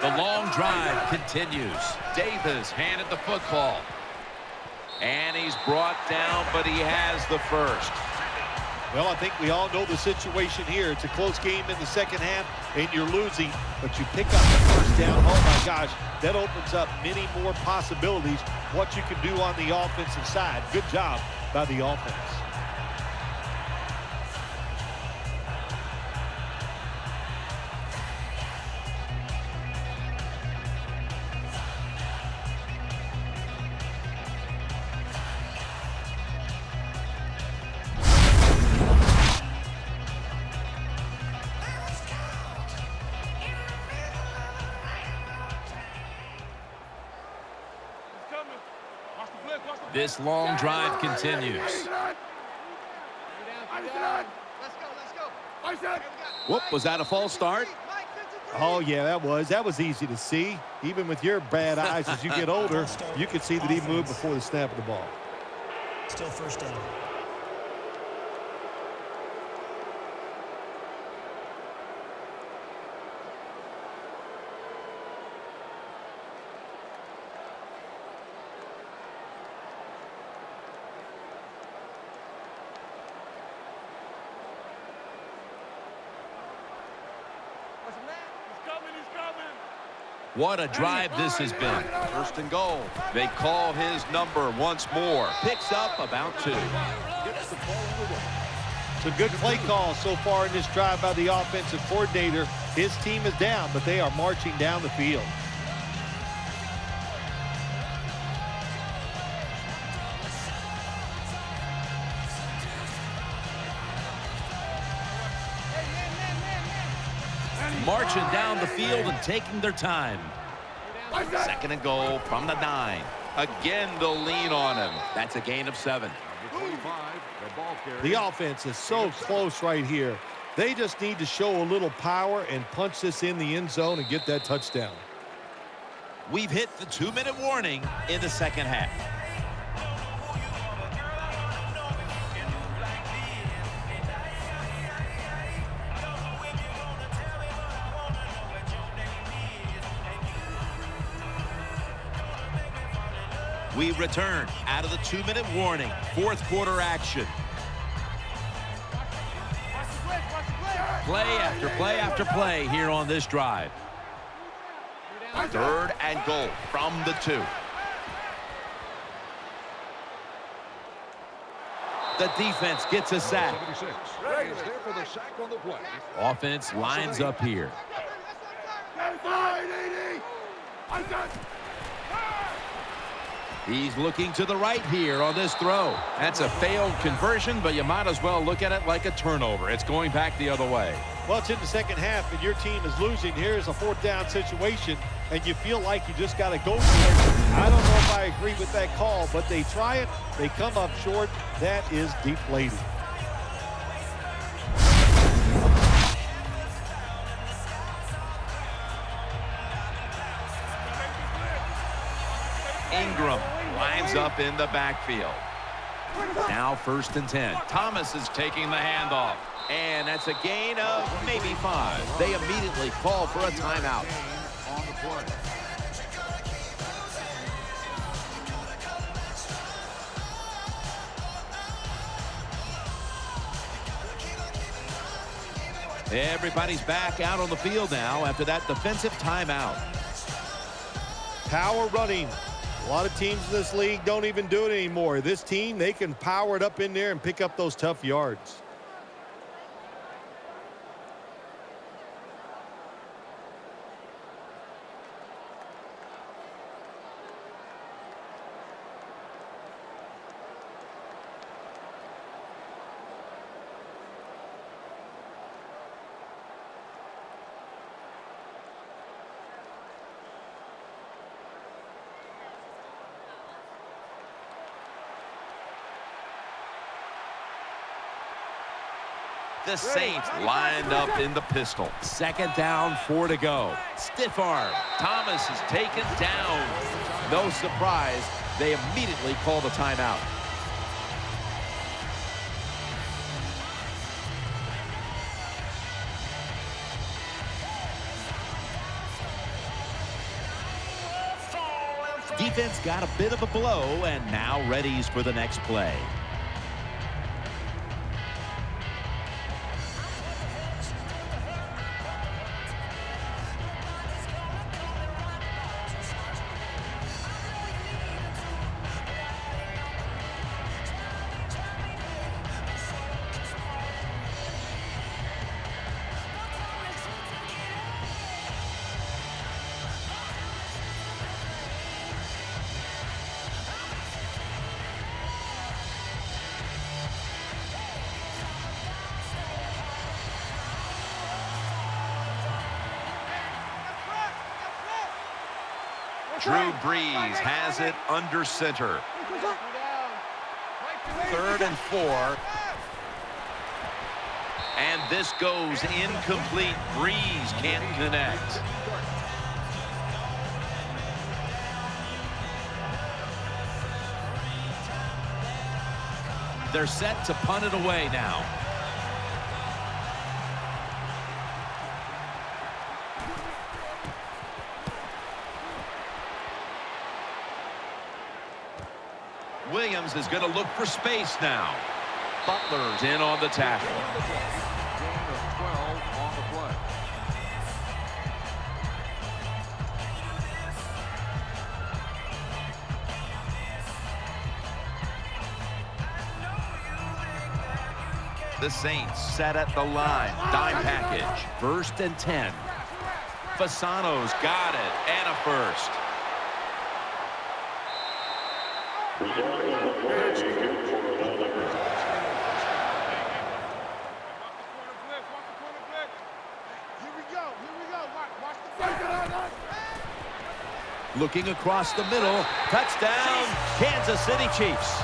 The long drive continues. Davis handed the football. And he's brought down, but he has the first. Well, I think we all know the situation here. It's a close game in the second half, and you're losing, but you pick up the first down. Oh, my gosh, that opens up many more possibilities, what you can do on the offensive side. Good job by the offense. This long drive continues. Whoop, was that a false start? Oh, yeah, that was easy to see. Even with your bad eyes as you get older, you could see that he moved before the snap of the ball. Still first down. What a drive this has been. First and goal. They call his number once more. Picks up about 2. It's a good play call so far in this drive by the offensive coordinator. His team is down, but they are marching down the field. Marching down the field and taking their time. Second and goal from the 9. Again, they'll lean on him. That's a gain of 7. Number 25, the ball carrier. The offense is so close right here. They just need to show a little power and punch this in the end zone and get that touchdown. We've hit the 2-minute warning in the second half. We return out of the 2-minute warning. Fourth quarter action. Play after play after play here on this drive. Third and goal from the 2. The defense gets a sack. 76. Ray is there for the sack on the play. Offense lines up here. He's looking to the right here on this throw. That's a failed conversion, but you might as well look at it like a turnover. It's going back the other way. Well, it's in the second half, and your team is losing. Here's a 4th down situation, and you feel like you just got to go for it. I don't know if I agree with that call, but they try it. They come up short. That is deflating. Ingram lines up in the backfield. Now 1st and 10. Thomas is taking the handoff. And that's a gain of maybe 5. They immediately call for a timeout. On the play. Everybody's back out on the field now after that defensive timeout. Power running. A lot of teams in this league don't even do it anymore. This team, they can power it up in there and pick up those tough yards. The Saints lined up in the pistol. Second down, 4 to go. Stiff arm. Thomas is taken down. No surprise, they immediately call the timeout. Defense got a bit of a blow and now readies for the next play. Drew Brees has it under center. 3rd and 4. And this goes incomplete. Brees can't connect. They're set to punt it away now. Williams is going to look for space now. Butler's in on the tackle. Gain of 12 on the play. The Saints set at the line. Dime package. 1st and 10. Fasano's got it. And a first. Looking across the middle. Touchdown, Kansas City Chiefs.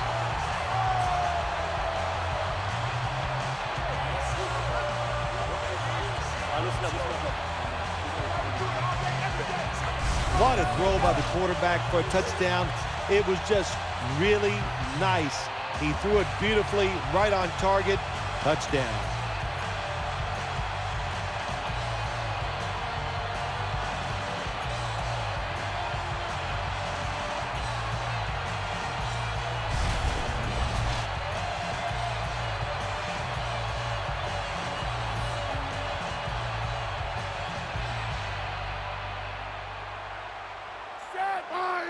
What a throw by the quarterback for a touchdown. It was just really nice. He threw it beautifully, right on target. Touchdown.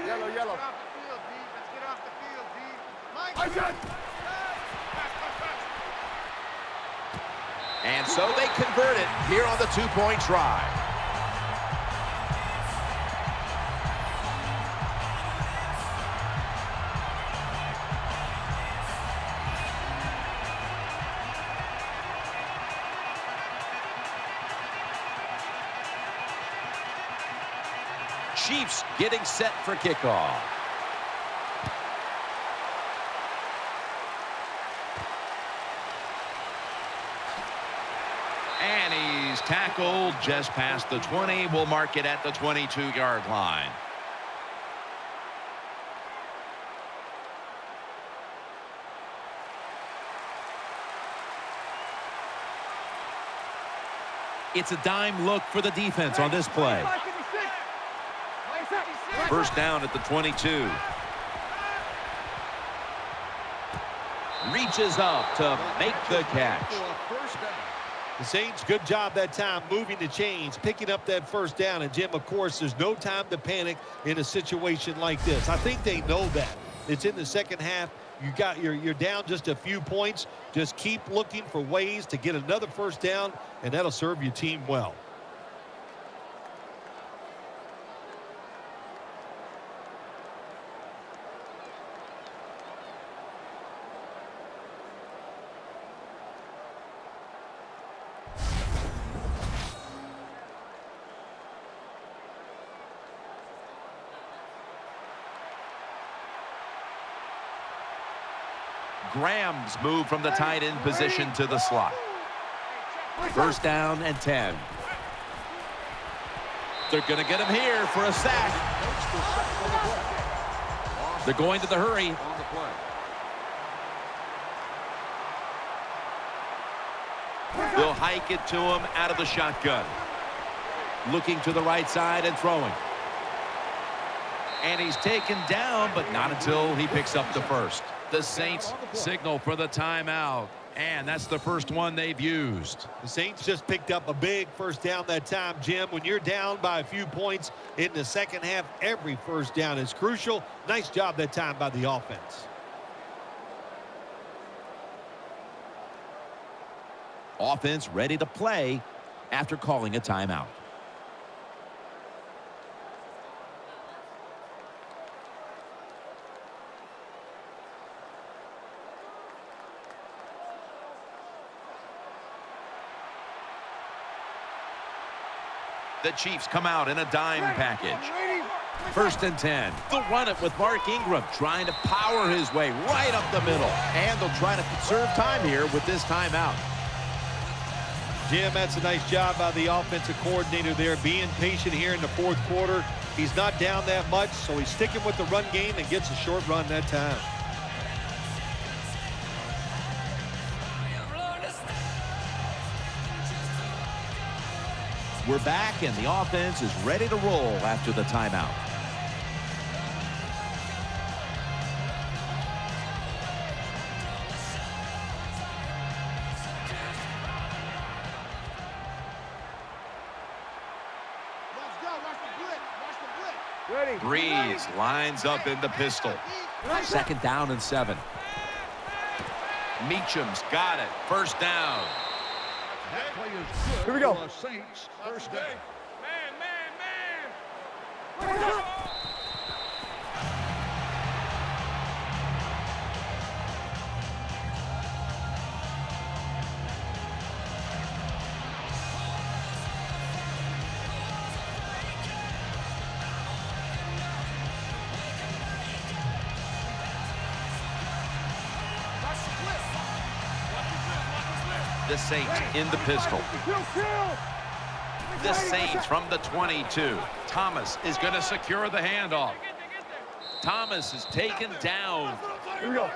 Yellow, yellow. Let's get off the field, D. Mike. And so they convert it here on the two-point try. Chiefs getting set for kickoff. And he's tackled just past the 20. We'll mark it at the 22-yard line. It's a dime look for the defense on this play. First down at the 22. Reaches up to make the catch. The Saints, good job that time moving the chains, picking up that first down. And, Jim, of course, there's no time to panic in a situation like this. I think they know that. It's in the second half. You're down just a few points. Just keep looking for ways to get another first down, and that'll serve your team well. Graham's moved from the tight end position to the slot. First down and 10. They're going to get him here for a sack. They're going to the hurry. They'll hike it to him out of the shotgun. Looking to the right side and throwing. And he's taken down, but not until he picks up the first. The Saints signal for the timeout, and that's the first one they've used. The Saints just picked up a big first down that time, Jim. When you're down by a few points in the second half, every first down is crucial. Nice job that time by the offense. Offense ready to play after calling a timeout. The Chiefs come out in a dime package. First and 10. They'll run it with Mark Ingram trying to power his way right up the middle. And they'll try to conserve time here with this timeout. Jim, that's a nice job by the offensive coordinator there, being patient here in the fourth quarter. He's not down that much, so he's sticking with the run game and gets a short run that time. We're back, and the offense is ready to roll after the timeout. Breeze lines up in the pistol. Second down and 7. Meacham's got it. First down. That play is good. Here we go. For the Saints. First down. The Saints in the pistol. The Saints from the 22. Thomas is going to secure the handoff. Thomas is taken down. Here we go.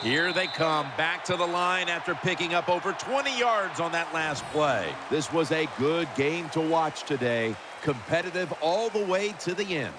Here they come back to the line after picking up over 20 yards on that last play. This was a good game to watch today. Competitive all the way to the end.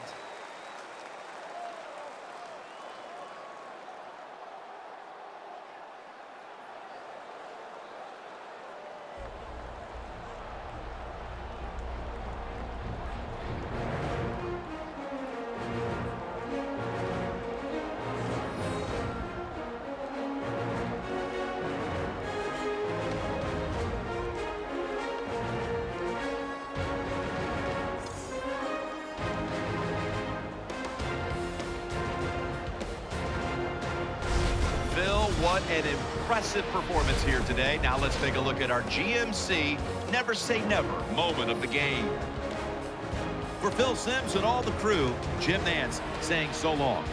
What an impressive performance here today. Now let's take a look at our GMC Never Say Never moment of the game. For Phil Simms and all the crew, Jim Nance saying so long.